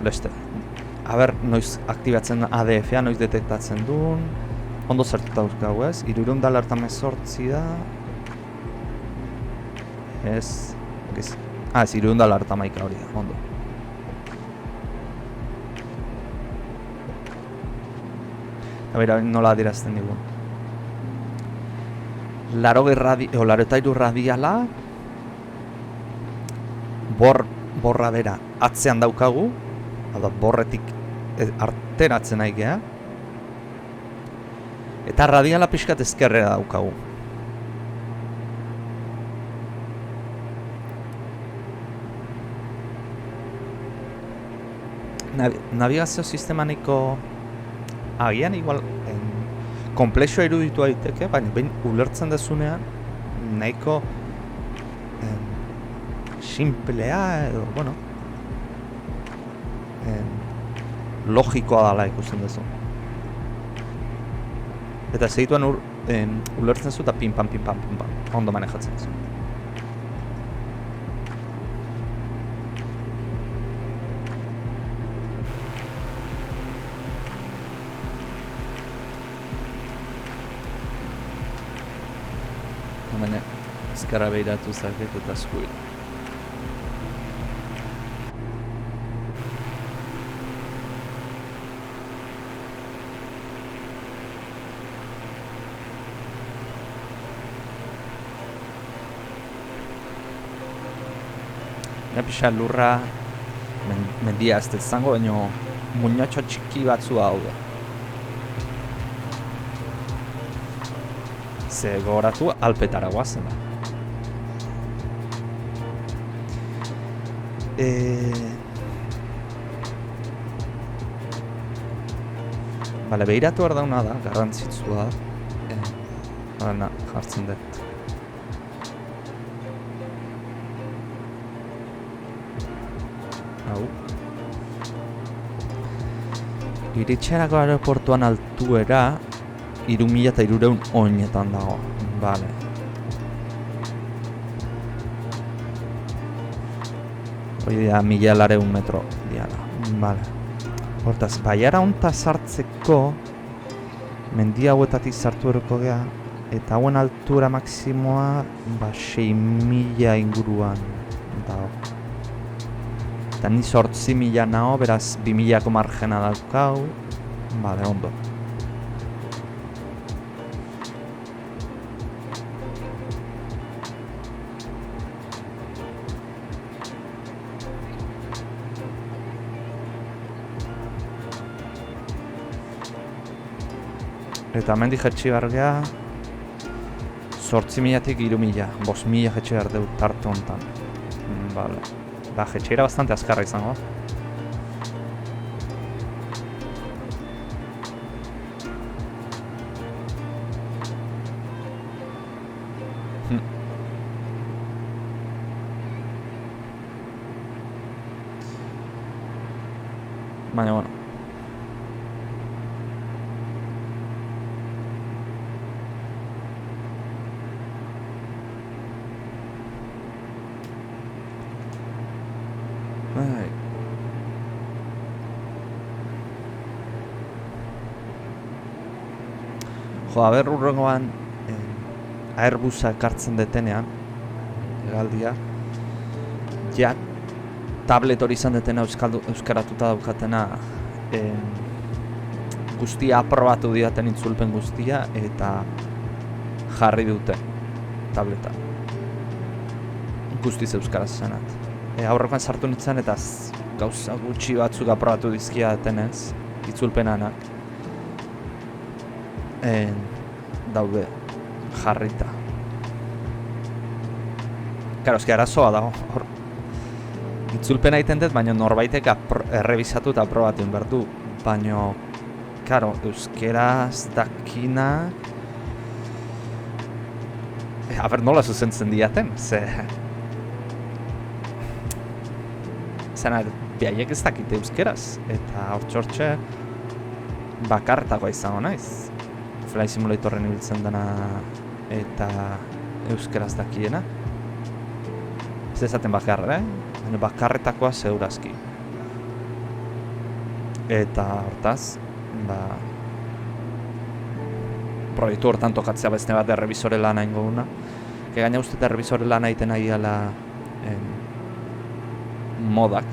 Leste. A ber, noiz aktibatzen ADF-a, noiz detektatzen duen, ondo zertuta uzkagu ez, 388 da, ez 388 hori da, ondo. Eta bera, nola adierazten digun. 83 radiala, borra bera atzean daukagu, hau borretik arteratzen nahi geha, eta radiala pixkat ezkerrera daukagu. Navigazio sistemaniko agian igual komplexua iruditu daiteke, baina behin ulertzen dezunean nahiko simplea edo, bueno, logikoa dela ikusten duzu. Eta segituan ulertzen zu eta pim-pam, ondo manejatzen zu. Hemen ezkarra behiratu zaket eta eskuil. Pixa lurra mendia ez dezango, baina muñatxo txiki batzu daude. Ze gogoratu Alpetara guazen da. Bale, behiratu behar dauna da, garrantzitsua da. Jartzen dut. Iritxerako aeroportuan altuera 3.300 oinetan dago. Vale. Hoi dira 1.200 metro diala. Vale. Hortaz, baiara honta sartzeko mendi hauetatik sartu eroko gea, eta hauen altura maksimoa 6.000 inguruan dago. Eta ni 8.000 nao, beraz 2.000ko margena daukau. Bale, ondo. Eta hemendik jetxi behar geha 8.000-tik 3.000, 5.000 jetxi behar dut tarte honetan. Bale. Da, jetxeira bastante azkarra izango. Baina, bueno. Jo, a ber, urrengoan Airbusa ekartzen detenean, hegaldia, ja tablet hori izan detena euskaratuta daukatena guztia aprobatu diaten itzulpen guztia eta jarri dute tableta. Guztiz euskaraz zenat. Aurrekoan sartu nintzen eta gauza gutxi batzuk aprobatu dizkia detenez, itzulpenanak. Daude jarrita. Karo, eski arazoa dago. Itzulpena egiten dut, baina norbaitek errebisatu eta aprobatu behar du. Baina, karo, euskeraz dakinak... nola zuzentzen diaten, Zena, behaiek ez dakite euskeraz. Eta hortxe bakartagoa izango naiz. Flight Simulatorren ibiltzen dena eta euskeraz dakiena. Ez dezaten bakarra, baina bakarretakoa segurazki. Eta hortaz, proiektu hortan tokatzea beste bat errebizore lana ingo duna. Gaina uste eta errebizore lana egiten ari gala modak,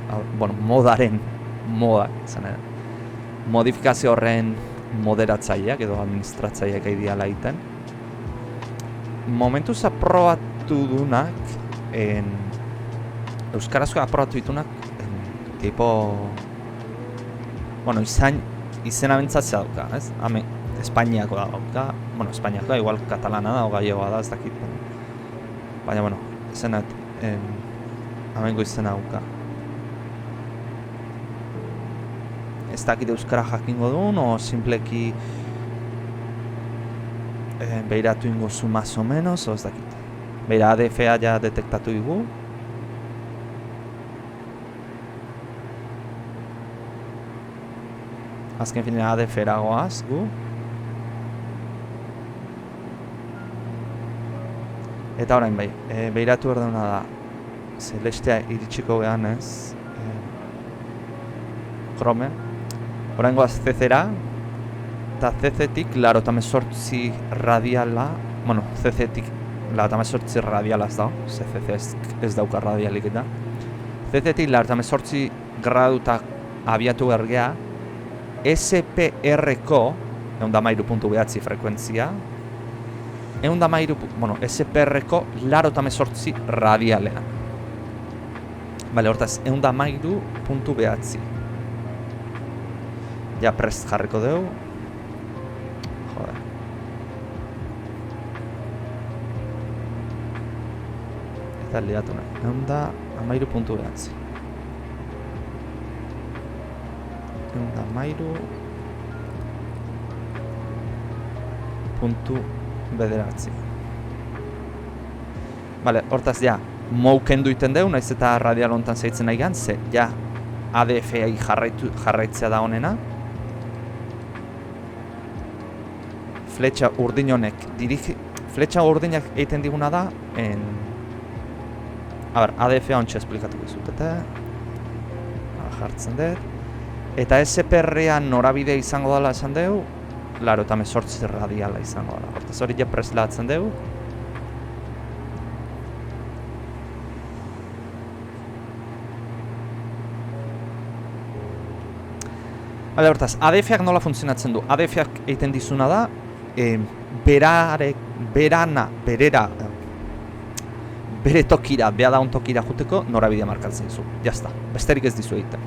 modaren modak, modifikazio horren moderatzaileak edo administratzaileak ideala egiten. Momentuz aprobatu dunak, euskarazko aprobatu ditunak, tipo... izena bentsatzea dauka, ez? Espainiako da dauka, Espainiako da, igual katalana da, o gallegoa da, ez dakit. Baina, izenat, amengo izena dauka. Ez dakit euskara jakingo duen, o simpleki behiratu ingo zu más o menos, o ez dakit. Beira ADF-a ja detektatu dugu. Azken finera ADF-era goaz, gu. Eta orain bai, behiratu erduna da, Celestea iritsiko gehan ez, Chrome. Orain goaz CC-era, eta CC-tik 88 radiala, CC-tik 88 radiala ez da, CC ez dauka radialik eta. CC-tik 88 gradutak abiatu ergea, SPR-ko, 113.9 frekuentzia, SPR-ko 88 radialean. Bale, hortaz, 113.9. Ja prest jarriko dugu. Joder. Eta liatu nahi. 113.9. 113.9. Bale, hortaz, ja, moukendu iten dugu, naiz eta radial hontan zeitzen nahi gan, ze, ja, ADF-ai jarraitzea da honena. Fletxa urdin honek, fletxa urdinak egiten diguna da, ADF-a ontsa esplikatuko dizut, eta jartzen dut. Eta SPR-ean norabide izango dela esan dugu, 88 radiala izango dela. Hortaz hori ja preslatzen dugu. Bale, hortaz, ADF-ak nola funtzionatzen du? ADF-ak egiten dizuna da, bere tokira, beha daun tokira juteko norabidea markatzen dizu. Jazta, besterik ez dizu egiten.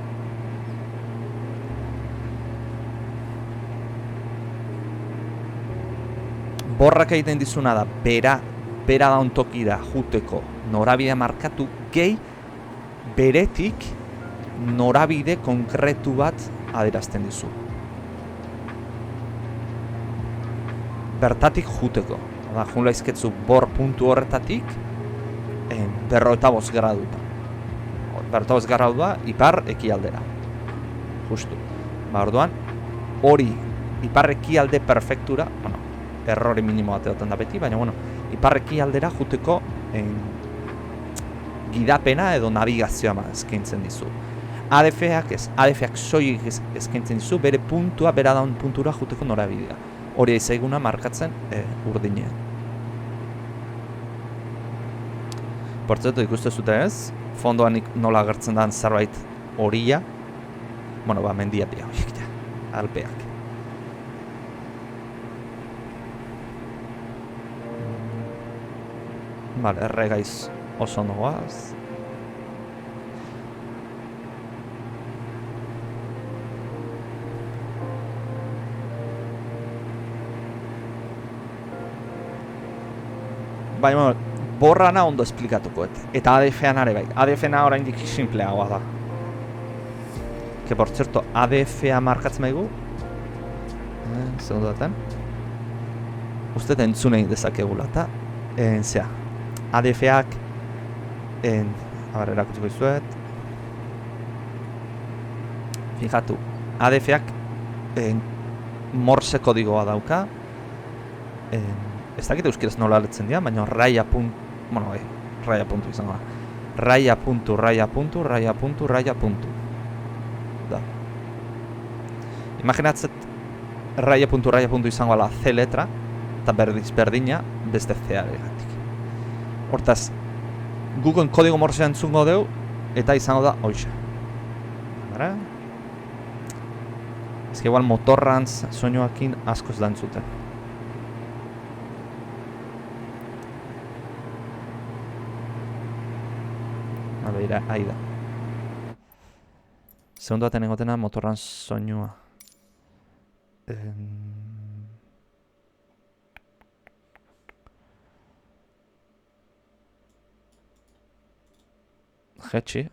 Borrak egiten dizuna da, bera daun tokira juteko norabidea markatu, gehi beretik norabide konkretu bat adierazten dizu. Bertatik juteko. Jun laizketzu bor puntu horretatik 55 graduta. 55 gradua ipar ekialdera. Justu. Orduan, hori ipar ekialde perfektura, errore minimo bateotan da beti, baina ipar ekialdera juteko gidapena edo navigazioa eskaintzen dizu. ADF-ak ez, ADF-ak soilik eskaintzen dizu, bere puntua, bera daun puntura juteko norabidea. Hori aizaiguna markatzen urdinean. Portzetu ikuste zute ez, fondoan nola agertzen den zerbait horia, bueno, mendiak dira horiek ja, Alpeak. Vale, erregaiz oso ondo goaz. Baina, borrana ondo esplikatuko, eta ADF-an are bai. ADF-na oraindik sinpleagoa da. Que por cierto, ADF-a markatzen baigu. Segundu baten. Uste entzunei dezakegula, eta zea. ADF-ak erakutsiko izuet. Fijatu, ADF-ak morse kodigoa dauka. Ez dakit euskiraz nola aletzen dira, baina raia puntu izango da. Raia puntu. Da. Imaginatzet raia puntu izango ala C letra, eta berdina beste C-aregatik. Hortaz, Google kodigo morsea entzungo deu, eta izango da hoxe. Ez que igual motorrantz soinuakin askoz da entzuten. Beira, ahi da. Segundu baten egotena motorran soinua. Jetxi.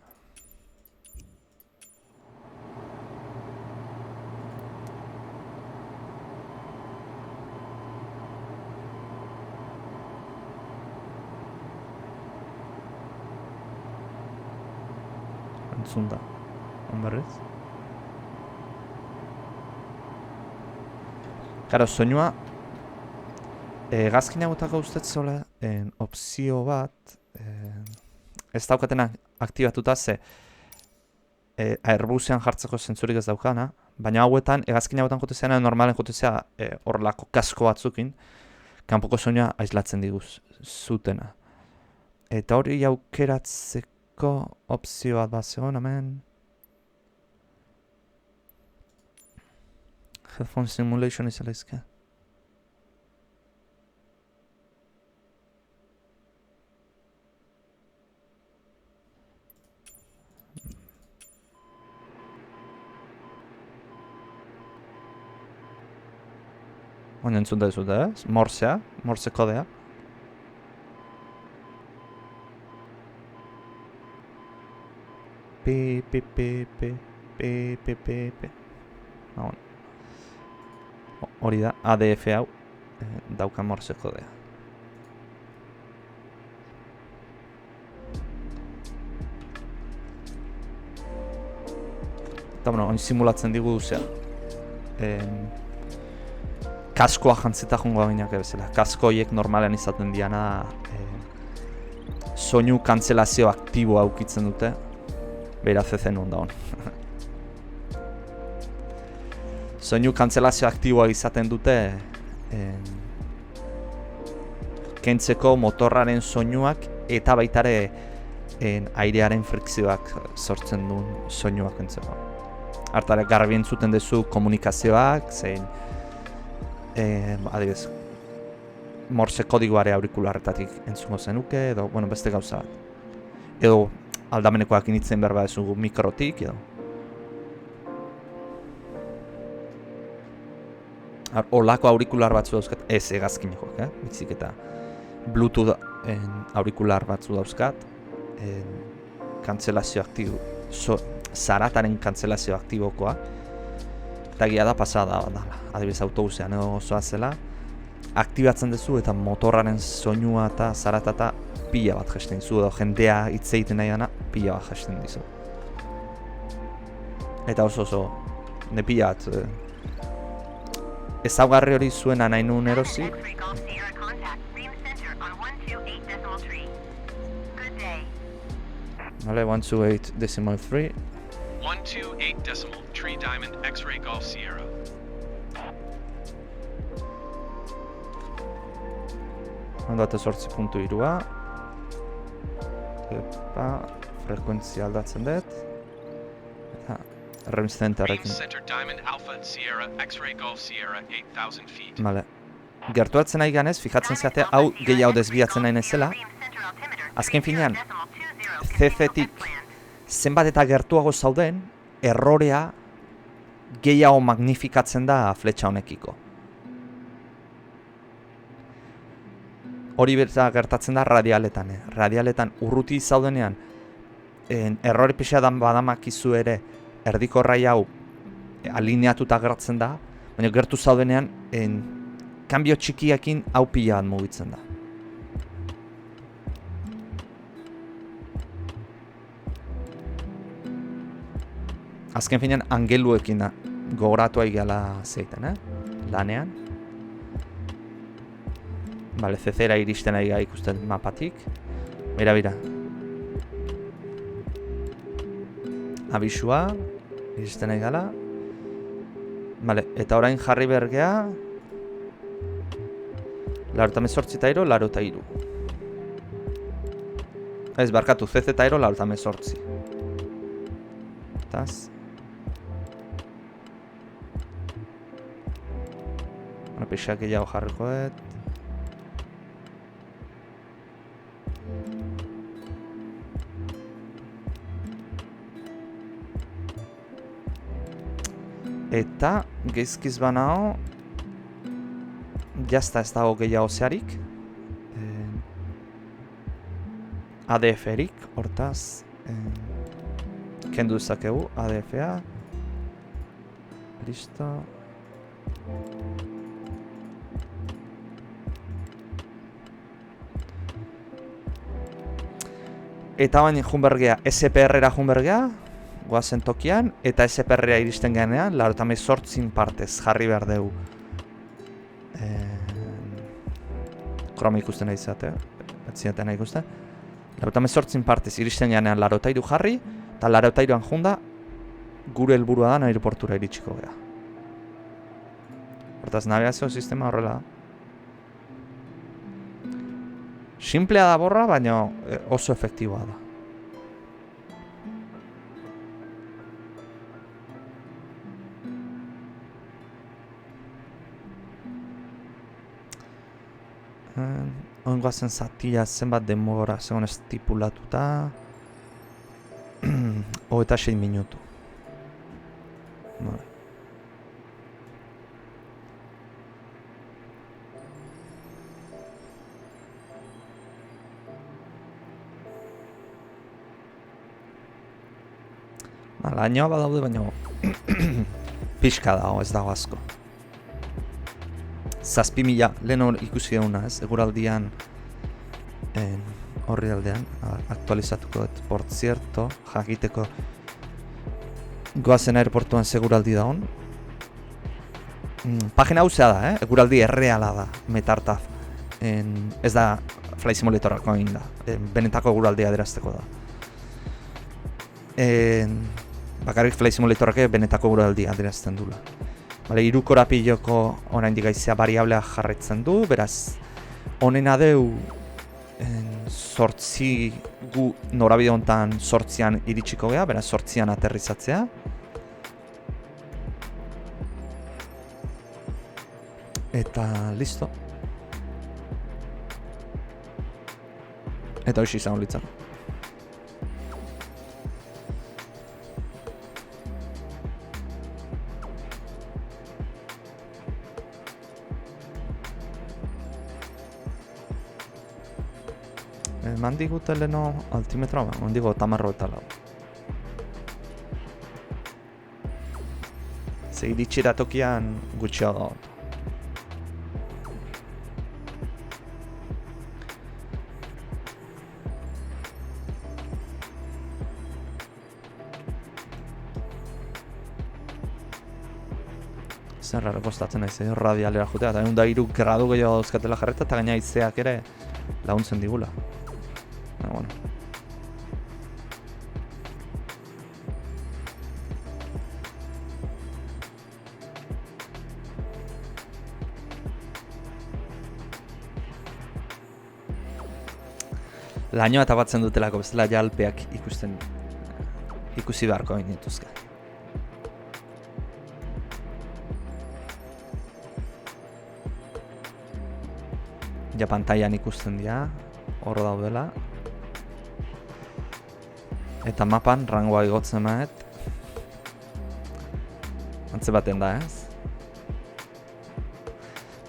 Entzun da. Onberriz. Karo, soinua gazkina botako ustetzole opzio bat ez daukatena aktibatuta ze Airbusean jartzeko zentzurik ez daukana, baina hauetan egazkina botan jotezean normalen jotezea horrelako kasko batzukin kanpoko soinua aislatzen diguz zutena. Eta hori aukeratzeko opzio bat bat zegoen, hemen Headphone Simulation izala izke. Oin entzun da ez, morsea, morse kodea. Pi. Hori da, ADF hau dauka morse kodea. Eta bueno, oin simulatzen digu duzea. Kaskoa jantzita jongoa gineak bezala. Kasko horiek normalen izaten diana soinu kantzelazio aktiboa aukitzen dute. Beira zezen hon da hon. Soinu kantzelazio aktiboa izaten dute kentzeko motorraren soinuak eta baitare airearen frikzioak sortzen duen soinuak kentzeko. Hartare garbi entzuten duzu komunikazioak, zein adibidez, morse kodigoare aurikularretatik entzungo zenuke, edo, bueno, beste gauza bat. Edo, aldamenekoak initzen behar bat ezugu mikrotik, edo. Olako aurikular batzu dauzkat, ez egazkinekoak, bitzik eta Bluetooth aurikular batzu dauzkat, kantzelazio aktibo, zarataren kantzelazio aktibokoa, eta gira da pasada bat dala. Adibidez autobusean edo zoazela, aktibatzen duzu eta motorraren soinua eta zarata eta pila bat jasten dizu, edo jendea hitz egiten nahi gana, pila bat jasten dizu. Eta oso, ne pila bat, ezaugarri hori zuena nahi nuen erosi. Vale, 128.3. 128.3 Diamond X-Ray Golf Sierra. Ondo eta 8.3. Frekuentzia aldatzen dut. Eta REM Range centerrekin. Center Diamond Alpha Sierra X-Ray Golf Sierra 8,000 feet. Vale. Gertuatzen nahi ganez, fijatzen zeate hau gehiago desbiatzen nahi nezela. Azken finean, CC-tik zenbat eta gertuago zauden, errorea gehiago magnifikatzen da fletxa honekiko. Hori bera gertatzen da radialetan. Radialetan urruti zaudenean, errore pixadan badamakizu ere, erdiko errai hau alineatuta gertzen da, baina gertu zaudenean, kanbio txikiakin hau pila bat mugitzen da. Azken finean angeluekin gogoratu aigala zeiten, lanean. Bale, CC-era iristen aiga ikusten mapatik. Bira. Abisua, iristen aigala. Bale, eta orain jarri bergea. 88 eta 83. Ez, barkatu, CC eta 88. Etaz. Pixak gehiago jarriko dut. Eta geizkiz banao jazta ez dago gehiago zeharik. ADF-erik, hortaz kendu dezakegu ADF-a. Listo. Eta baina junbergea, SPR-era junbergea, goazen tokian, eta SPR-era iristen genean, 88 partez jarri behar dugu. Kroma ikusten nahi izate, etzinetan nahi ikusten. 88 partez iristen genean 83 jarri, eta 83an junda, gure helburua da aeroportura iritsiko gara. Hortaz, navigazio sistema horrela da. Simplea da borra, baina oso efektiboa da. Oingoazen zatia zenbat denbora zegoen estipulatuta. 26 minutu. Vale. Lainoa badaude, baina pixka dago, ez dago asko. 7.000 lehen hor ikusi duguna, ez? Eguraldian horri aldean, aktualizatuko dut. Por cierto, jakiteko goazen aeroportuan seguraldi da hon. Pagina hau zea da, eguraldi erreala da, metartaz. Ez da Flight Simulatorako egin da, benetako eguraldia adierazteko da. Bakarrik Flight Simulatorrak benetako eguraldia adierazten dula. Bale, 3 korapiloko oraindik haizea variablea jarraitzen du, beraz, honena deu 8 gu norabide honetan 8an iritsiko gea, beraz 8an aterrizatzea. Eta listo. Eta hoxe izan litzan. Mandigu teleno altimetroa, mandigu tamarro eta lau. Ze iritsi tokian gutxiago da. Zerrara kostatzen naiz, radialera jutea, eta 3 gradu gehiago dauzkatela jarreta, eta gaina haizeak ere laguntzen digula. Bueno. lainoa tapatzen dutelako bezala jalpeak ikusi beharko dituzke. Ja pantailan ikusten dira, hor daudela. Eta mapan rangoa igotzen maet. Antze baten da, ez?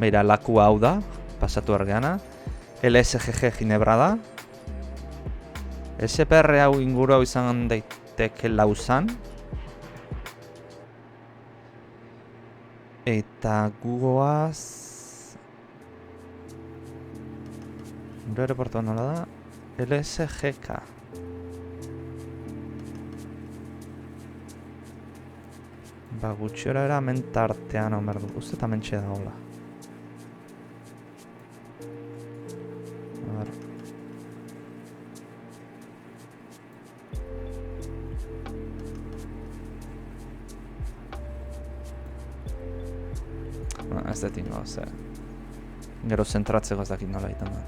Beira, lakua hau da, pasatu argeana. LSGG Ginebra da. SPR hau inguru hau izan daiteke Lausanne. Eta gugoaz... Gure aeroportua nola da? LSGK. Ba, gutxiora era mentartean omerdu. Uste eta mentxe da hola. A ver. Ez dut ingo, ze. Gero zentratzeko ez dakit nola egiten da.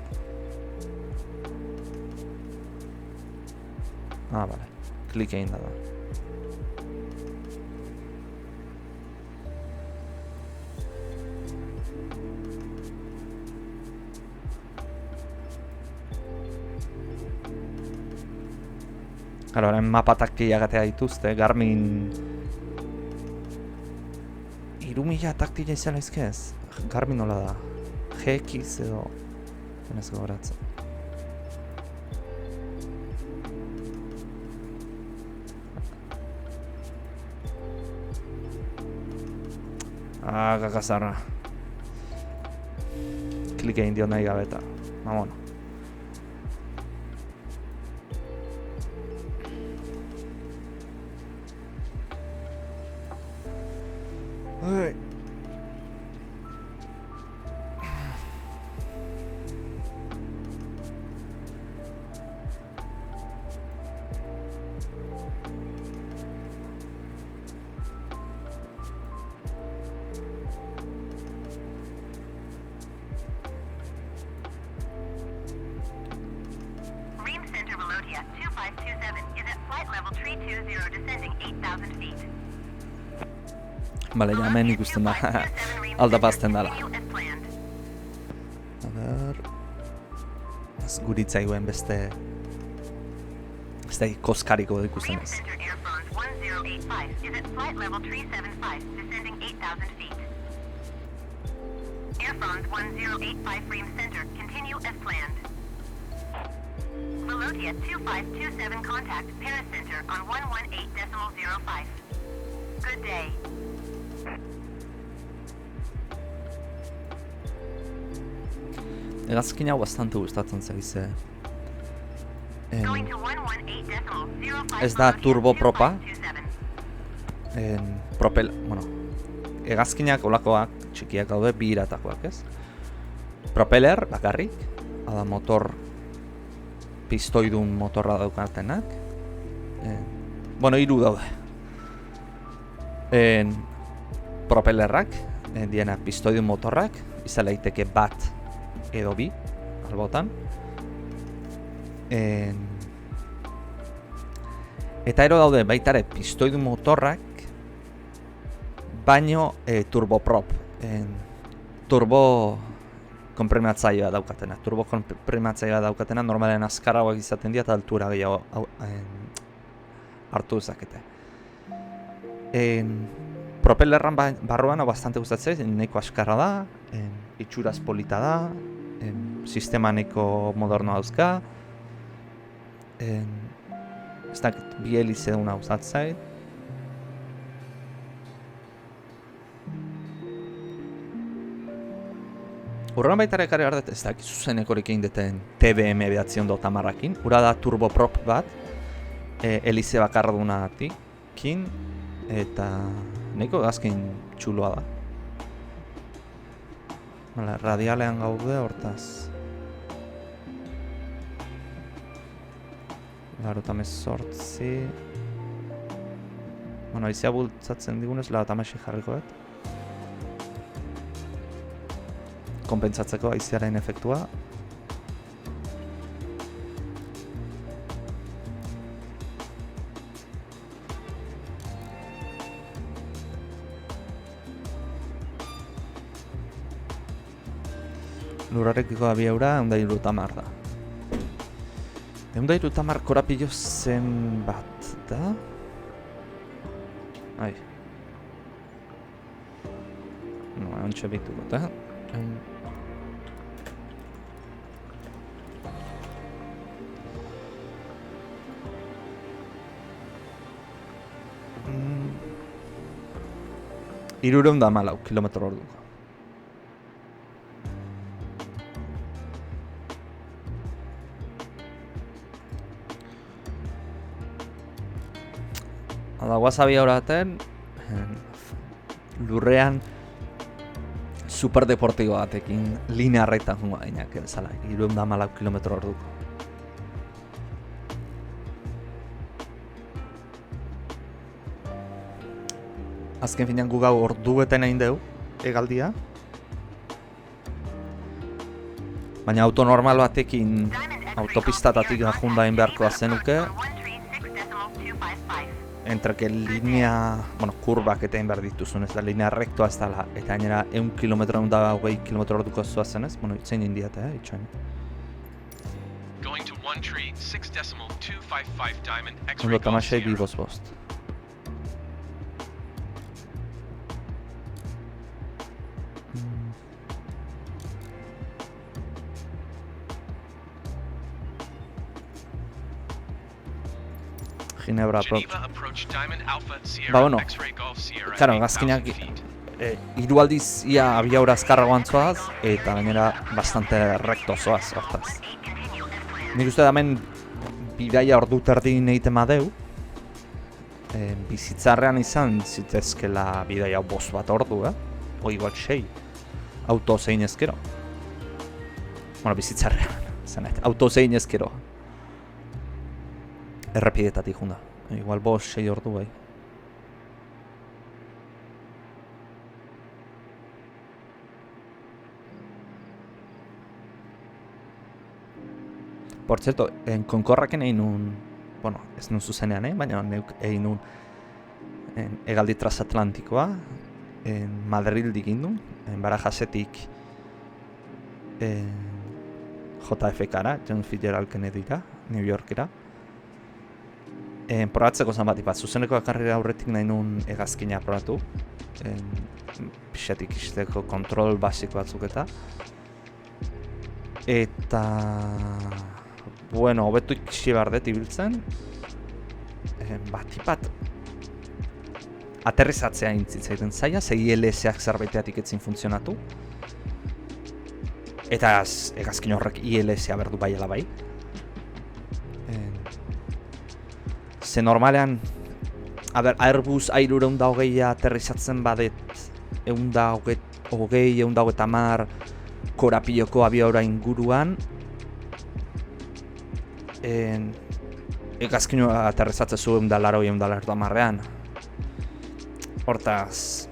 Vale. Klik egin da. Claro, orain mapatak gehiagatea dituzte, Garmin... 3000 taktila izela izkez? Garmin nola da? GX edo... Denez gogoratzen. Gagazarra. Klik egin dio nahi gabeta. Mamono. Ream Center Melodia 2527 is at flight level 320 descending 8,000 feet. Bale, ja hemen ikusten da. Aldapazten dela. A ber... Ez guritzaiguen beste... Ez da koskariko ikusten ez. Ream Center Air France 1085 is at flight level 375 descending 8,000 feet. Air France 1085 Ream Center, continue as planned. Melodia 2527 contact Paris Center on 118.05. Good day. Hegazkin hau bastante gustatzen zaize. Going to 118.05. Ez da turbopropa. 2527. Bueno, hegazkinak olakoak, txikiak daude, bi iratakoak, ez? Propeller, bakarrik, ada motor, pistoidun motorra daukatenak. Bueno, hiru daude. Propellerrak, diena pistoidun motorrak, izan daiteke bat edo bi, albotan. Eta ero daude baitare pistoidun motorrak, baino turboprop, turbo konprimatzailea daukatena. Turbo konprimatzailea daukatena normalen azkarragoak izaten dira eta altura gehiago hartu dezakete. Propellerran barruan hau bastante gustatzen, nahiko askarra da, itxuraz polita da, sistema nahiko modernoa dauzka, ez dakit bi helize duna gustatzen. Urran baitara ekarri behar dut, ez dakit zuzenekorik egin deten TBM 910 Ura da turboprop bat, helize bakarra dunatik, eta nahiko gazkin txuloa da. Hala, radialean gaude hortaz. Larotam sortzi. Bueno, izia bultzatzen digunez, larotam jarriko dut. Konpentsatzeko aiziaren efektua. lurrarekiko abiaura 170 da. 170 korapilo zen bat da? Ai. No, ontsa bituko, eta? Hirurehun da 14 kilometro orduko. Hala, guazabia horaten, lurrean superdeportibo batekin linea rectan jungo gainak, zala, 314 kilometro orduko. Azken finean gu gau ordueten egin dugu, egaldia. Baina auto normal batekin autopistatatik jundain beharkoa zenuke, entre que linea, bueno, kurbak eta egin behar dituzun, ez da, linea rektoa ez dela, eta gainera 100 kilometro, 120 kilometro orduko zoazenez, bueno, itzein indiat, itxoin. Going to 136.255 Diamond X-ray Ondo Golf tamasei Sierra. biboz bost. Ginebra approach. Geneva approach Diamond Alpha Sierra Ba, bueno, X-ray Golf Sierra at claro, 8,000 gazkinak feet. hiru aldiz ia abiaura azkarragoan zoaz, eta gainera bastante recto zoaz, hortaz. Nik uste da hemen bidaia ordu terdin egiten badeu, bizitzarrean izan zitezkela bidaia bost bat ordu, o igual 6, auto zein ezkero. Bueno, bizitzarrean, zanet, auto zein ezkero. Errepidetatik junda, igual bost, 6 ordu bai. Por cierto, en Konkorraken egin nun, bueno, ez nun zuzenean, baina neuk egin nun hegaldi transatlantikoa, Madrildik egin nun, Barajasetik JFK-ra, John Fitzgerald Kennedyra, New Yorkera. Probatzeko zan bat, zuzeneko karrera aurretik nahi nun hegazkina probatu, pixatik izteko kontrol basiko batzuk eta bueno, hobetu ikusi behar dut ibiltzen, bat aterrizatzea intzitzaiten zaila, ze ILS-ak zerbaiteatik etzin funtzionatu, eta hegazkin horrek ILS-a berdu bai ala bai. Ze normalean, Airbus A320 aterrizatzen badet 120-130 korapiloko abiaura inguruan, hegazkin aterrizatzen zu 180-190-an. Hortaz,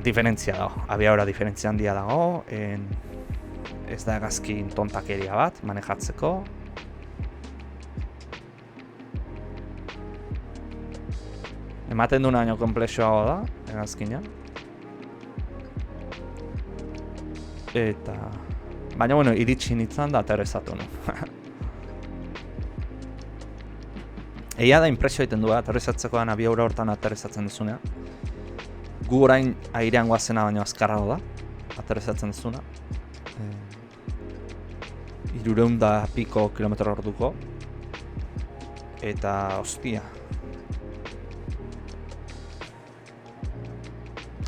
diferentzia dago, abiaura diferentzia handia dago, ez da hegazkin tontakeria bat manejatzeko. Ematen duen baino komplexoago da, hegazkina. Eta... baina, bueno, iritsi nintzen da aterrizatu nu. Egia da impresio egiten du, aterrizatzekoan abiaura hortan aterrizatzen duzunea. Gu orain airean guazena baino azkarrago da, aterrizatzen duzuna. 300 piko kilometro orduko. Eta, ostia.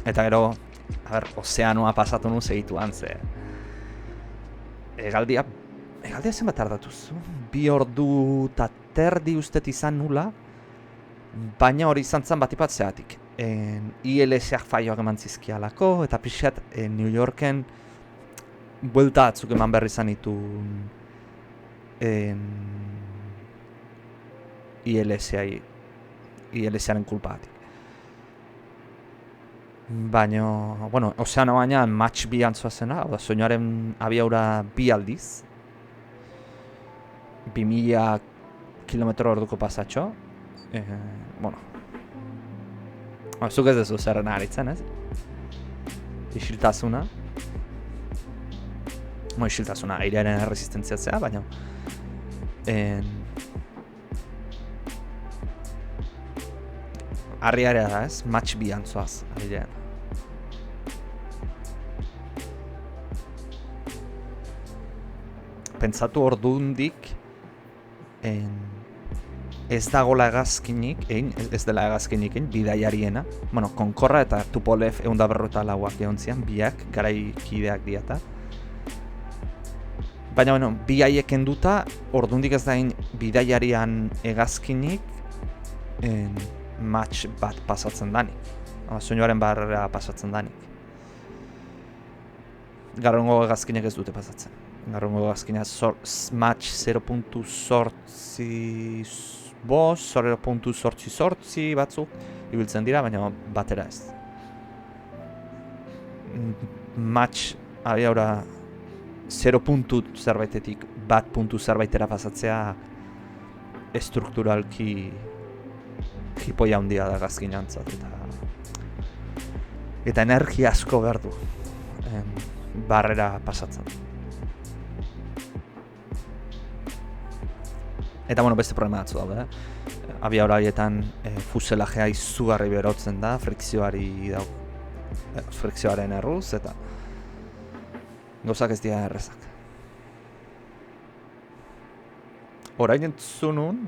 Eta gero, ozeanoa pasatu nu segituan, ze... Egaldia zenbat tardatuz? 2 ordu eta terdi ustet izan nula, baina hori izan zen bat ipatzeatik. ILS-ak faioak eman zizkialako, eta pixat New Yorken buelta atzuk eman berri izan ditu ILS-aren kulpagatik. Baina, bueno, ozeano baina match bi antzoa zena, soinuaren abiaura 2 aldiz. 2000 kilometro orduko pasatxo. Bueno, zuk ez dezu zerren aritzen, ez? isiltasuna. Isiltasuna, airearen erresistentziatzea, baina harriarea da, ez? Match bi antzoaz, airean. Pentsatu ordundik ez dagoela hegazkinik, ez dela hegazkinik, bidaiariena. Bueno, Konkorra eta Tupolev 154ak egon zian, biak, garaikideak diata. Baina, bueno, bi haiek kenduta, ordundik ez da bidaiarian hegazkinik match bat pasatzen danik. Soinuaren barrera pasatzen danik. Gaurrengo hegazkinek ez dute pasatzen. Gaurrengo hegazkinak match 0.8 batzuk ibiltzen dira, baina batera ez. Match abiaura 0 puntu zerbaitetik 1 puntu zerbaitera pasatzea estrukturalki jipoia handia da hegazkinantzat eta energia asko behar du barrera pasatzen. Eta bueno, beste problema batzu daude, abiaura horietan fuselajea izugarri berotzen da, frikzioaren erruz, eta gauzak ez dira errezak. Orain entzunun,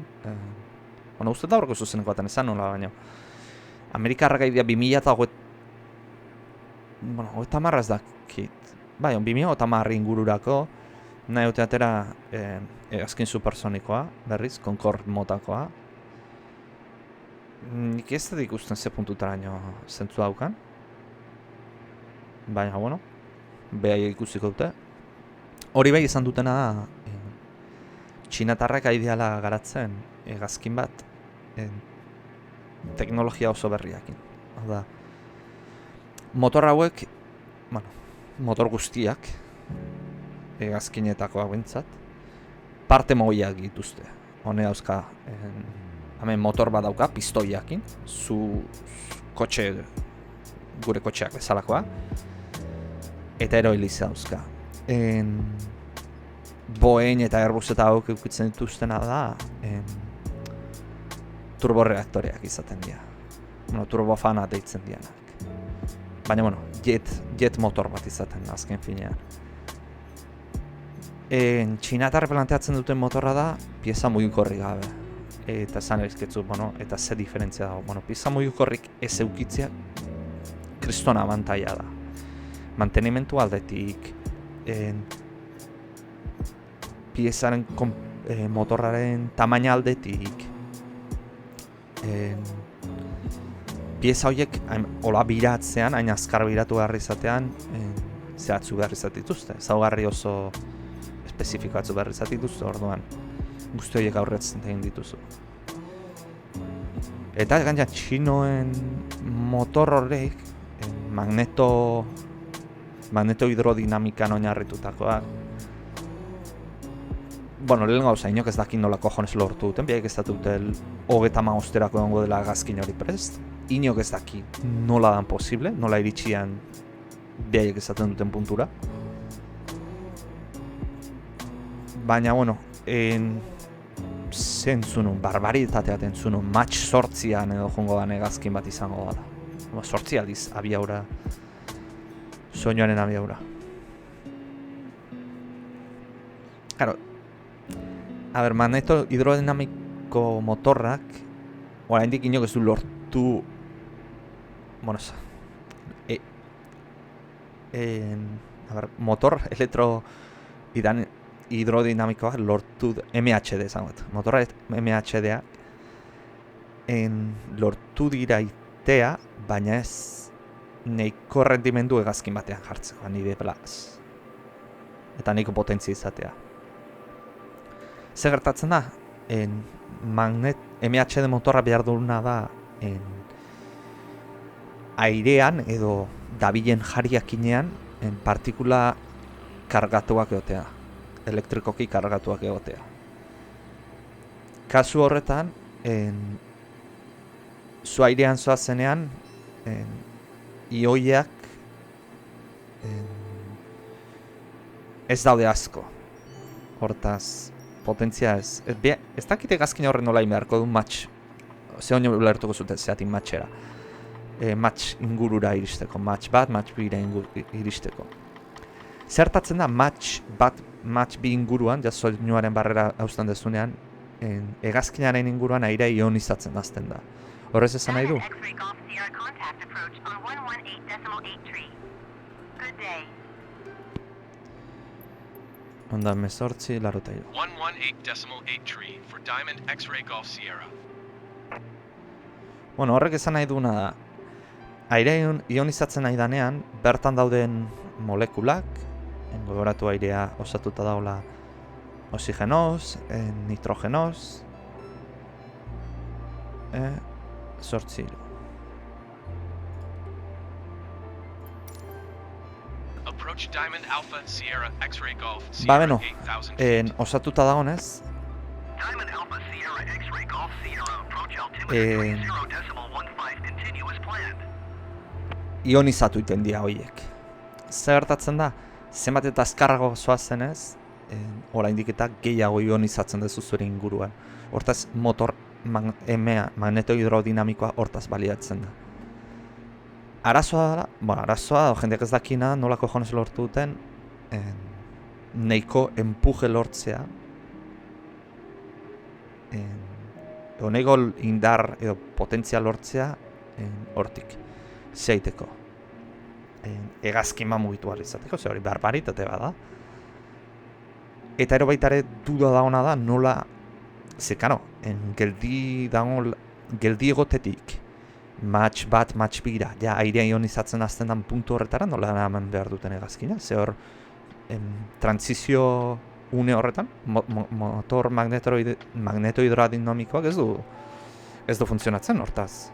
uste da horreko zuzeneko baten esan nola, baina Amerikarrak aidea 2010 ez dakit. Bai, 2010 ingururako nahi dute atera hegazkin supersonikoa, berriz, Concorde motakoa. Nik ez dut ikusten ze puntutaraino zentzu daukan. Baina, bueno, behai ikusiko dute. Hori bai izan dutena da, txinatarrak aideala garatzen hegazkin bat teknologia oso berriakin. Hau da, motor hauek, motor guztiak, hegazkinetakoak bintzat, parte mogiak dituzte. Hone dauzka, hemen motor bat dauka, pistoiakin, gure kotxeak bezalakoa, eta eroiliza dauzka. Boeing eta Airbus eta hauk eukitzen dituztena da turboreaktoreak izaten dira. Turbofana deitzen dianak. Baina, jet motor bat izaten da azken finean. Txinatarre planteatzen duten motorra da pieza mugikorrik gabe. Eta esan erizketzu, eta ze diferentzia dago. Pieza mugikorrik ez eukitzea kristona abantaia da. Mantenimentu aldetik, piezaren motorraren tamaina aldetik, pieza horiek hola biratzean, hain azkar biratu behar izatean, zehatzu behar izatituzte. Zaugarri oso espezifiko batzu behar izatituzte, orduan guzti horiek aurretzen egin dituzu. Eta gaina txinoen motor horrek magneto hidrodinamikan oinarritutakoak. Lehen gauza, inok ez dakin nola kojones lortu duten, biak ez dute 35 egongo dela hegazkin hori prest. Inok ez daki nola dan posible, nola iritsian biak ezaten duten puntura. Baina, zentzunun, barbaritatea entzunun, match 8an edo jongo dan hegazkin bat izango dela. 8 aldiz, abiaura, soinuaren abiaura. Claro, magneto hidrodinamiko motorrak, oraindik inok ez du lortu, motor hidrodinamikoak lortu, MHD esan bat, motorra MHD-a lortu dira itea, baina ez nahiko rendimendu hegazkin batean jartzeko, nire plaz. Eta nahiko potentzia izatea. Zer gertatzen da? MHD motorra behar duguna da airean edo dabilen jariakinean partikula kargatuak egotea. Elektrikoki kargatuak egotea. Kasu horretan, zu airean zoazenean, ioiak ez daude asko. Hortaz, potentzia ez. Ez dakite hegazkina horren nola beharko du match. Ze honi ulertuko zuten zeatik matchera. Match ingurura iristeko. Match bat, match bira iristeko. Zertatzen da match bat, match bi inguruan, soinuaren barrera hausten dezunean, hegazkinaren inguruan airea ionizatzen hasten da. Horrez esan nahi du? Diamond X-ray Golf Sierra contact approach on 118.83. Good day. Onda 18.83. 118.83 for Diamond X-ray Golf Sierra. Bueno, horrek esan nahi duena da. Airea ionizatzen nahi danean, bertan dauden molekulak, gogoratu airea osatuta daula oxigenoz, nitrogenoz, sortzi. Approach Diamond Alpha Sierra X-ray Golf Ba, Sierra beno, 8,000 feet. osatuta dagonez, Diamond Alpha Sierra X-ray Golf Sierra approach altimeter 30.15 continue as planned. ionizatu iten dira horiek. Zer gertatzen da, zenbat eta azkarrago zoazenez, oraindik eta gehiago ionizatzen duzu zure inguruan. Hortaz, motor magnetohidrodinamikoa hortaz baliatzen da. Arazoa da, jendeak ez dakina nolako jonez lortu duten, nahiko empuje lortzea, nahiko indar edo potentzia lortzea hortik, zeiteko. Hegazkin mugitu ahal izateko, ze hori barbaritate bada. Eta ero baita ere duda dagoena da nola, ze kano, geldi egotetik, match bat, match bira, ja airea ionizatzen azten den puntu horretara nola eraman behar duten hegazkina, ze hor transizio une horretan, motor magnetohidrodinamikoak ez du funtzionatzen hortaz.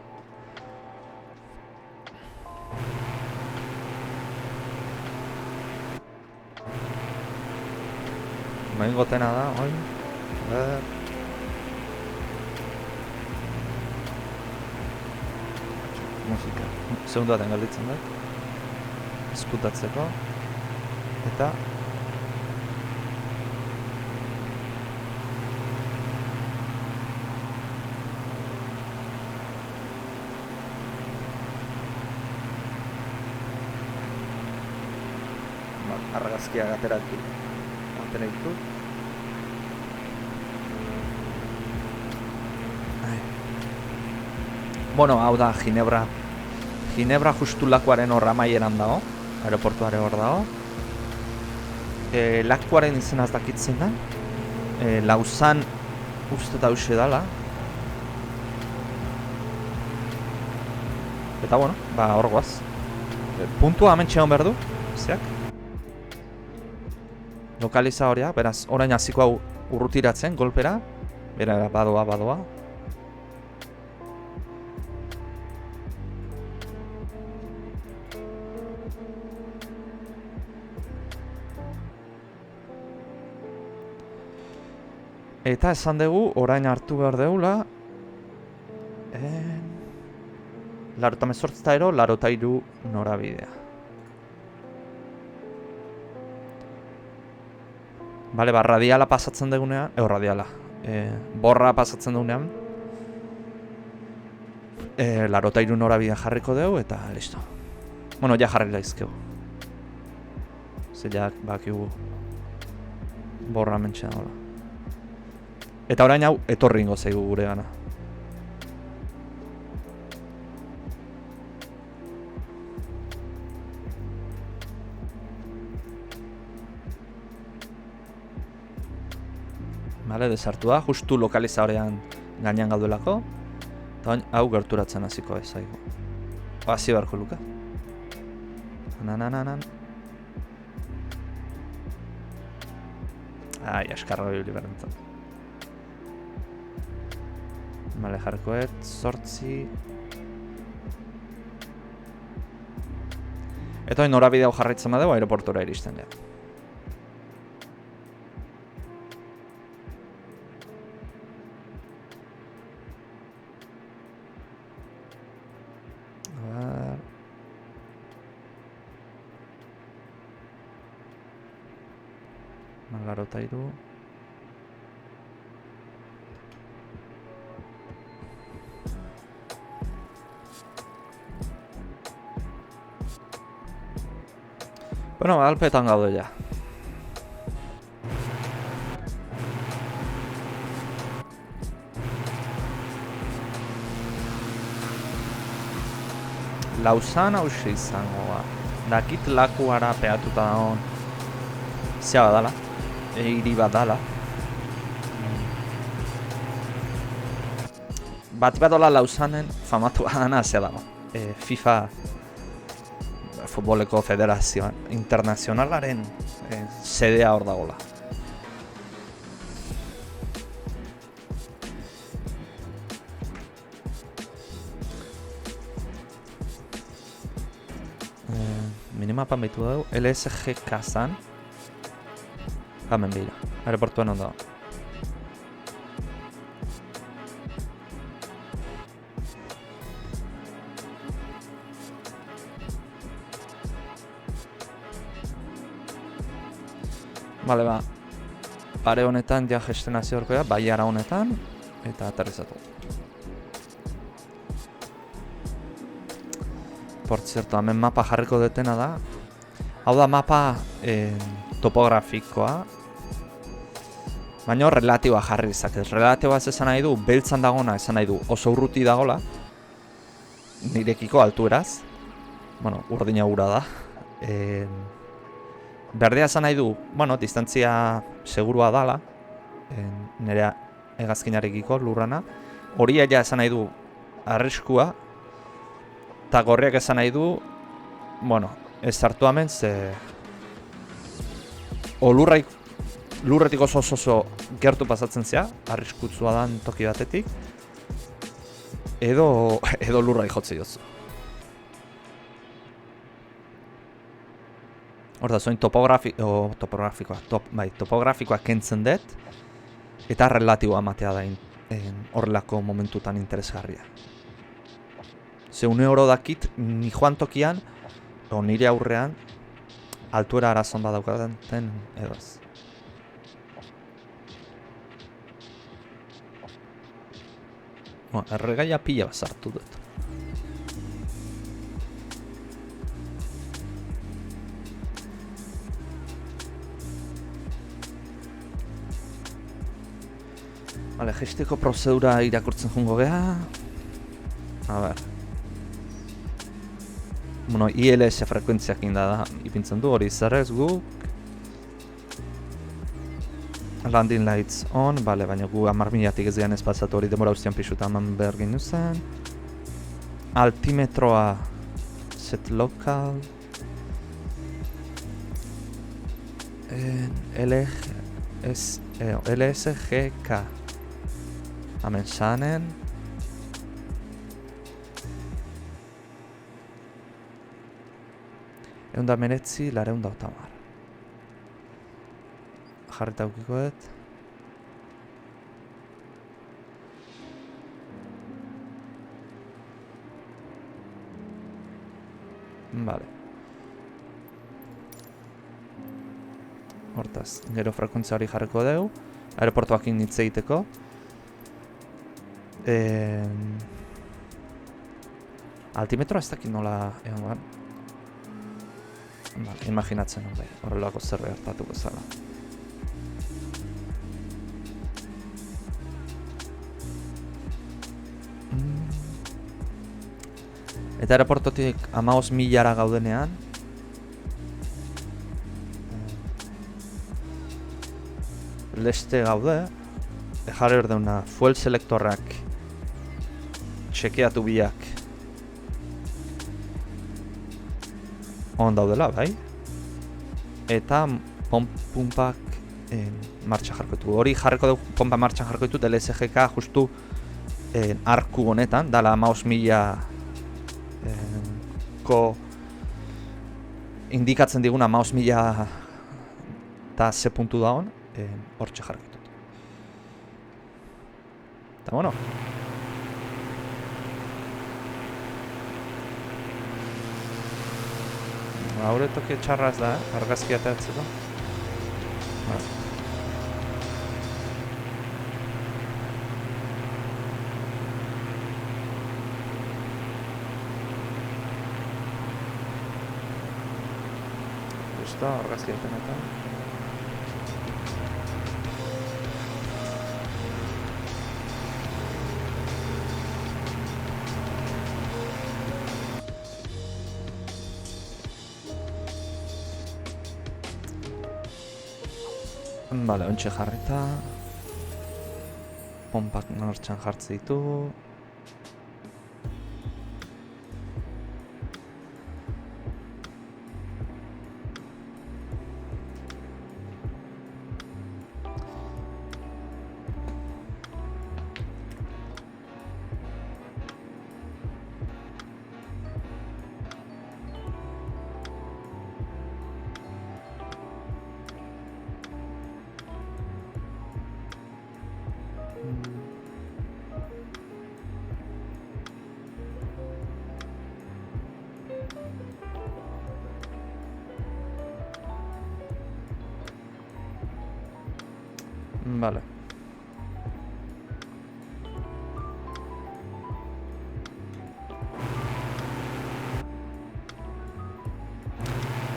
Main gotena da, oin. Musika. Segundu baten galditzen dut. Eskutatzeko. Eta... argazkiak ateratu. Ditu. Bueno, hau da Ginebra justu lakuaren hor amaieran dago, aeroportuare hor dago. Lakuaren izenaz dakitzen da. Lausanne uste da hause dala. Eta bueno, ba hor goaz. Puntua hemen txegon behar du, zeak. Lokaliza horiak, beraz, orain hasiko hau urrutiratzen, golpera. Bera, badoa. Eta esan dugu, orain hartu behar degula. 88 83 norabidea. Bale, radiala pasatzen dugunean, borra pasatzen dugunean, 83 norabidea jarriko dugu eta listo. Bueno, ja jarri daizkegu. Zeiak bakigu borra mentxean dola. Eta orain hau etorri ingo zaigu gure gana. Bale, desartua, justu lokaliza horrean gainean gaudelako. Eta hau gerturatzen hasiko ez zaigu. Hasi beharko luka. Nanananan. Ai, askarra bibli berentzat. Bale, jarkoet, 8. Eta hori norabide hau jarraitzen badeu, aeroportura iristen geha. 83. Bueno, Alpeetan gaude ja. Lausanne hauxe izango da. Dakit lakuara peatuta dagoen zea badala, hiri bat dala. Bat badola Lausannen famatu badana zea dago. FIFA futboleko federazioan internazionalaren sedea hor dagoela. Minimapan behitu dugu, LSGK zan. Hemen behira, aeroportuan ondo. Bale, ba, pare honetan ja gestionazio horko da, baiara honetan, eta aterrizatu. Por cierto, hemen mapa jarriko detena da. Hau da mapa topografikoa, baina relatiboa jarri izakez. Relatiboa ez esan nahi du, beltzan dagona esan nahi du oso urruti dagola, nirekiko altueraz. Bueno, urdina gura da. Berdea esan nahi du, bueno, distantzia segurua dala, nire hegazkinarekiko lurrana. Hori ja esan nahi du arriskua, eta gorriak esan nahi du, bueno, ez hartu hemen, ze... O lurretik oso gertu pasatzen zea, arriskutsua dan toki batetik, edo lurra jotze jozu. Hor da, zoin topografikoa kentzen dut, eta relatiboa ematea da horrelako momentutan interesgarria. Ze une oro dakit, ni joan tokian, o nire aurrean, altuera arazon badaukaten edo ez. Erregaia pila bat sartu dut. Vale, gestiko prozedura irakurtzen jungo geha. A ber. Bueno, ILS frekuentziak da ipintzen du, hori zerrez guk. Landing lights on, bale, baina gu 10.000-tik ez gehan espazatu hori demora ustean pixuta eman behar ginu zen. Altimetroa set local. LSGK. Hemen sanen. Eunda meretzi, lareunda otamar. Jarrita aukiko dut. Vale. Hortaz, gero frekuentzia hori jarriko dugu. Aeroportuakin hitz egiteko. Altimetroa ez dakit nola egon ban. Imaginatzen hon bai, horrelako zerre hartatuko zala. Eta aeroportotik 15.000 gaudenean, leste gaude, jarri berdeuna fuel selektorrak txekeatu biak on daudela, bai? Eta pumpak martxa jarkoitu. Hori jarriko dugu pompa martxan jarkoitu, LSGK justu arku honetan, dala 15.000 ko indikatzen diguna 15.000 eta ze puntu da hon, hortxe jarkoitut. Eta bueno. Haure toki txarraz da, argazkia teatzeko. Justo, argazki egiten eta. Bale, ontxe jarrita. Pompak martxan jartze ditu. Vale.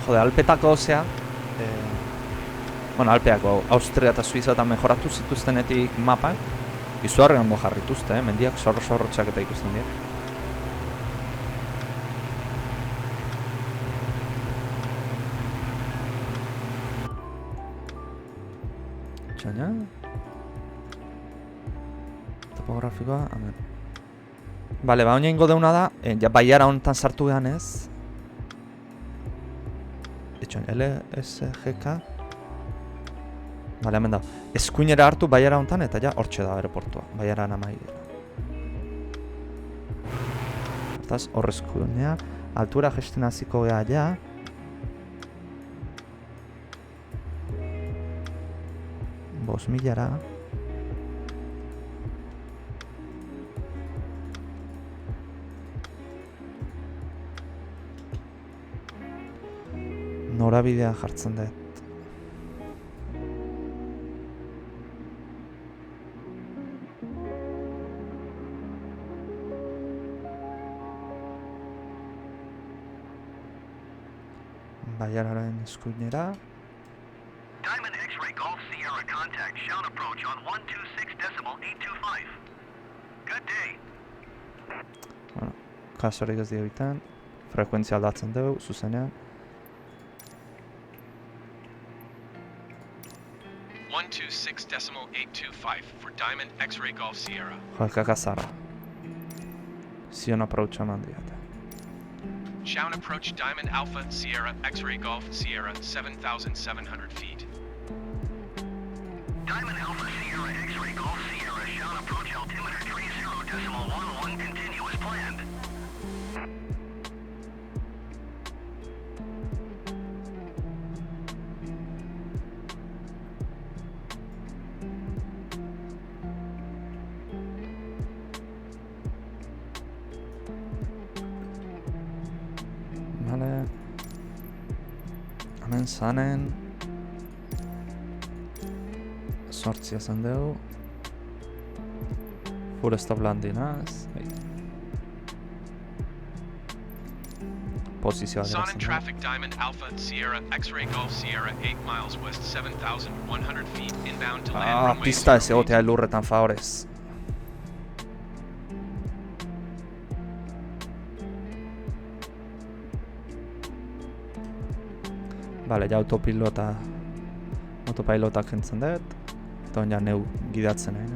Jode, Alpetako, osea, bueno, Alpeako, Austria eta Suiza eta mejoratu zituztenetik mapak, izugarri ondo jarrituzte, mendiak zorro-zorrotxak eta ikusten dira. Txaina. Topografikoa, hemen. Bale, ba, oinaingo deuna da, ja baiara honetan sartu gehan ez. Etxoin, LSGK. Bale, hemen da. Eskuinera hartu baiara honetan eta ja hortxe da aeroportua. Baiara namai. Hortaz, hor eskuinea. Altura gesten hasiko geha ja. Bos milara. Norabidea jartzen dut. Baiararen eskuinera. Diamond X-ray Golf Sierra contact shout approach on 126.825. Good day. Bueno, kasorik ez dira bitan. Frekuentzia aldatzen dugu, zuzenean. 126.825 for Diamond X-ray Golf Sierra. Joekaka zara. Zion approach eman diate. Chown approach Diamond Alpha Sierra X-ray Golf Sierra 7,700 feet. Diamond Alpha Sierra X-ray Golf Sierra shout approach altimeter 30.11 continue as planned. Vale. Hemen zanen. Sortzia zen dugu. Full stop landing, ez? Posizioa Sonnet geratzen traffic Diamond Alpha Sierra X-ray Golf Sierra 8 miles west 7,100 feet inbound to land runway pista ez 08. egotea elurretan favorez. Bale, ja autopilotak kentzen dut. Eta on ja neu gidatzen nahi,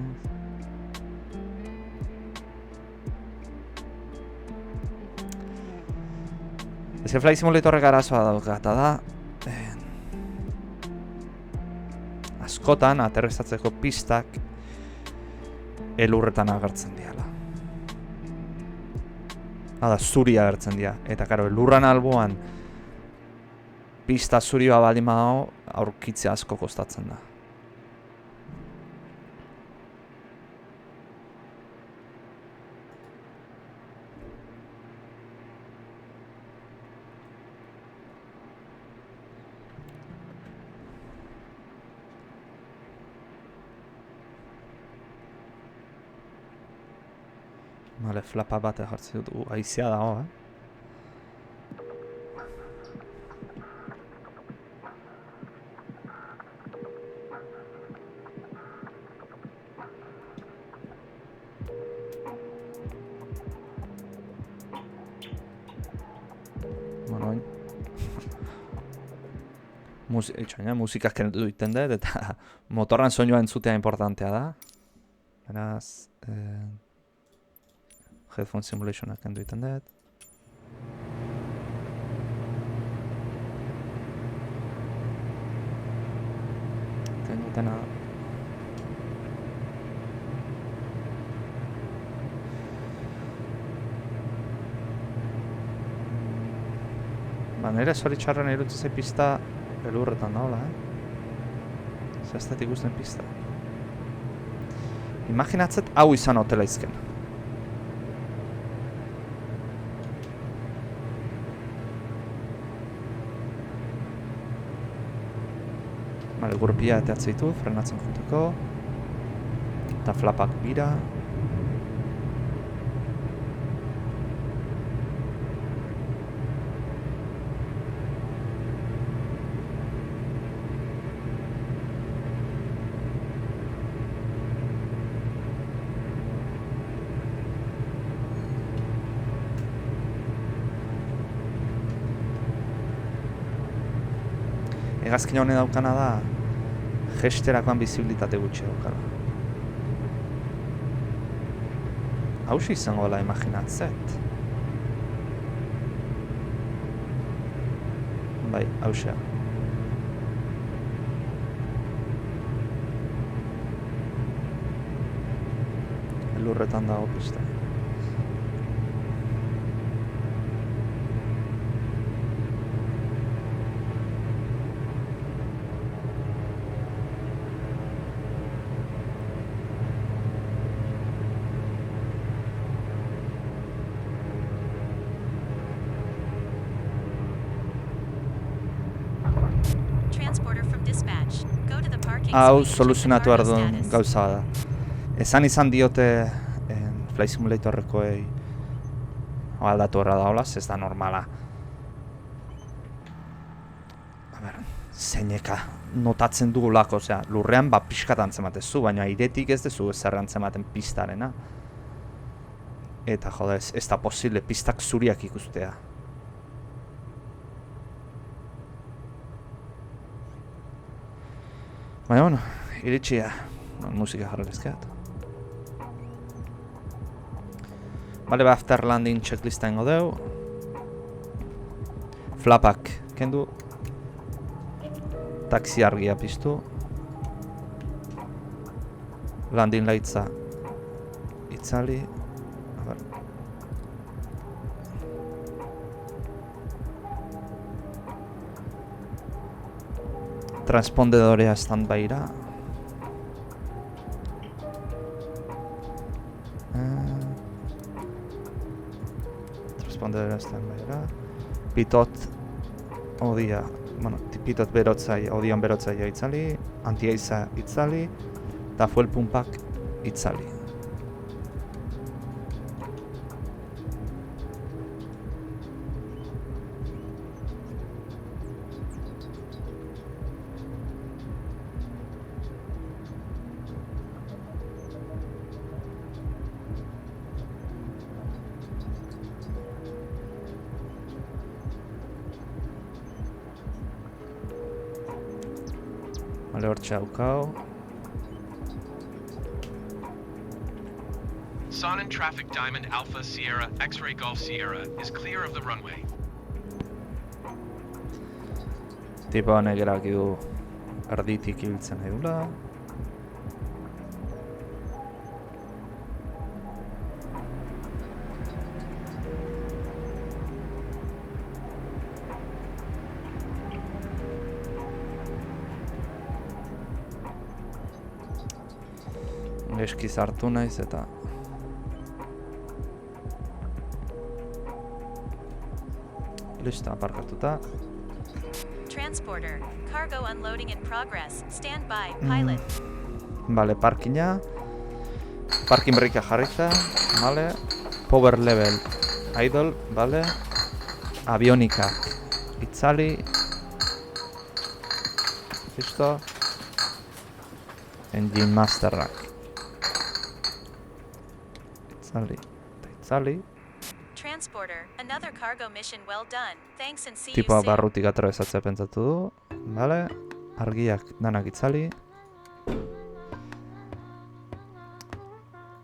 Ez Flight Simulatorrek arazoa daukata da. Askotan, aterrizatzeko pistak elurretan agertzen diala. Hala, zuri agertzen dira. Eta, karo, elurran alboan pista zuri bat baldin badago, aurkitzea asko kostatzen da. Bale, flapa bat jartzen dut. Haizea dago, Bueno, musikak kendu egiten dut, eta motorran soinua entzutea importantea da. Beraz, headphone simulationak kendu egiten dut. Dutena nire zoritxarren irutzen zei pista elurretan daola, Zehaztet ikusten pista. Imaginatzet hau izan hotela izken. Bale, gurpia eteatzen ditu, frenatzen juteko. Eta flapak bira. Hegazkin honen daukana da, gesterakoan bizibilitate gutxi daukala. Hauxe izango dela imaginatzet. Bai, hauxea. Elurretan dago pista. Hau soluzionatu behar duen gauza da. Izan diote Flight Simulatorrekoei aldatu horra daola, ez da normala. Zeineka notatzen dugulako, lurrean pixkat antzematezu, baina airetik ez dezu ezer antzematen pistarena. Eta jode, ez da posible pistak zuriak ikustea. Baina, bueno, iritsia, musika jarri lezkeat. Bale, after landing checklista ingo deu. Flapak kendu. Taxi argia piztu. Landing lightsa itzali. Transpondedorea standbyra. Transpondedorea standbyra. Pitot odia, pitot berotzaia, odian berotzaia itzali, antiaiza itzali, eta fuel pumpak itzali. Bale, hortxe haukau. Sonnen traffic Diamond Alpha Sierra X-Ray Golf Sierra is clear of the runway. Tipo honek erabaki du erditik ibiltzen nahi dula. Eski sartu naiz eta listo, aparkatuta. Transporter, cargo unloading in progress. Stand by, pilot. Bale, parkina. Parking brake jarrita, bale. Power level idle, bale. Avionika itzali. Listo. Engine masterrak. Itzali. Transporter, Another cargo mission well done. Thanks and see you Tipoa soon. barrutik atrabesatzea pentsatu du. Vale. Argiak danak itzali.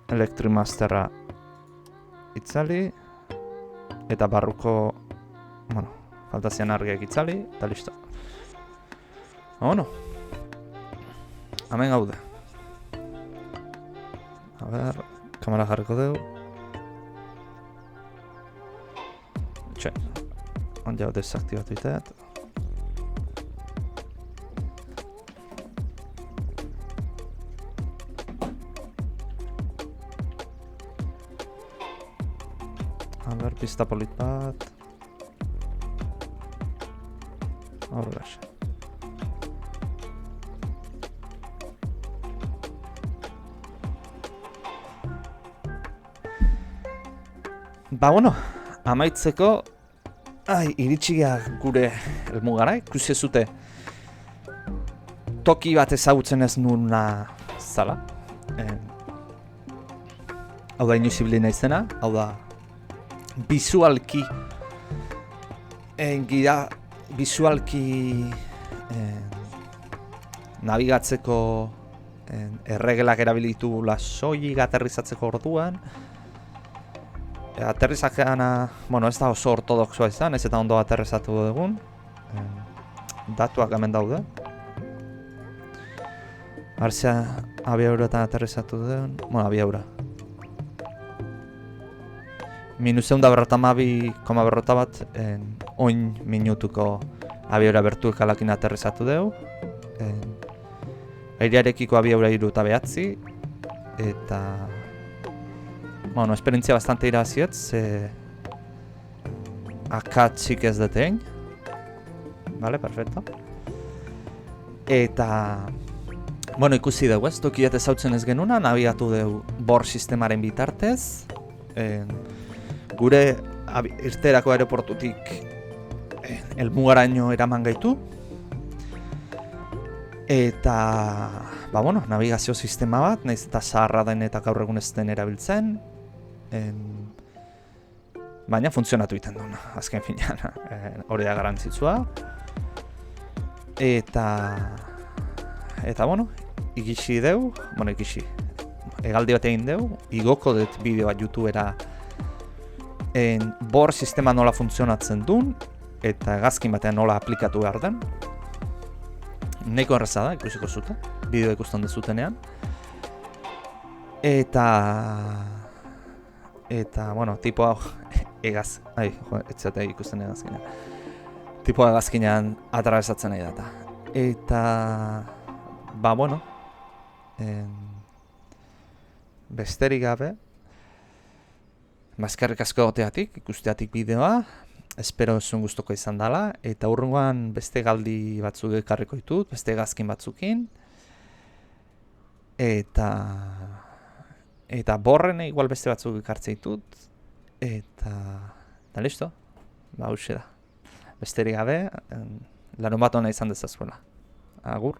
Elektrimasterra itzali. Eta barruko... Bueno, faltazian argiak itzali. Eta listo. Bueno. Hemen gaude. A ber, kamera jarriko dugu. Txe, ondia desaktibatu itet. A ber, pista polit bat. Horregaxe. Ba, bueno, amaitzeko, iritsi gara gure helmugara, ikusi zute toki bat ezagutzen ez nuna zala. Hau da inoiz ibili naizena, hau da bizualki nabigatzeko erregelak erabilitu soilik aterrizatzeko orduan. Aterrizakeana, bueno, ez da oso ortodoxoa izan, ez eta ondo aterrizatu dugun. Datuak hemen daude. Arzea abiauratan aterrizatu duen, bueno, abiaura. -152,41 oin minutuko abiaura bertuekalakin aterrizatu dugu. Airearekiko abiaura 3,9 eta... Bueno, esperientzia bastante iraziet, ze... Akatsik ez detein. Vale, perfecto. Eta... Bueno, ikusi dugu ez, tokiet ezautzen ez genuna, nabigatu dugu bor sistemaren bitartez. Gure irterako aeroportutik helmugaraino eraman gaitu. Eta... Ba, bueno, navigazio sistema bat, nahiz eta zaharra den eta gaur egun ez den erabiltzen. Baina funtzionatu egiten duna, azken finean, hori da garantzitsua. Eta, bueno, ikisi deu, egaldi bat egin deu, igoko dut bideoa YouTubera bor sistema nola funtzionatzen duen, eta hegazkin batean nola aplikatu behar den. Neiko erraza da, ikusiko zute, bideoa ikusten dezutenean. Eta, bueno, tipo hau ez zate ikusten egazkinean. Tipo egazkinean atrabesatzen nahi data. Eta, ba, bueno, besterik gabe, eskerrik asko egoteatik, ikusteatik bideoa, espero zuen gustoko izan dela, eta hurrengoan beste galdi batzuk ekarriko ditut, beste egazkin batzukin, eta borren igual beste batzuk ekartze ditut, eta listo, ba, hauxe da. Besterik gabe, larun bat hona izan dezazuela. Agur.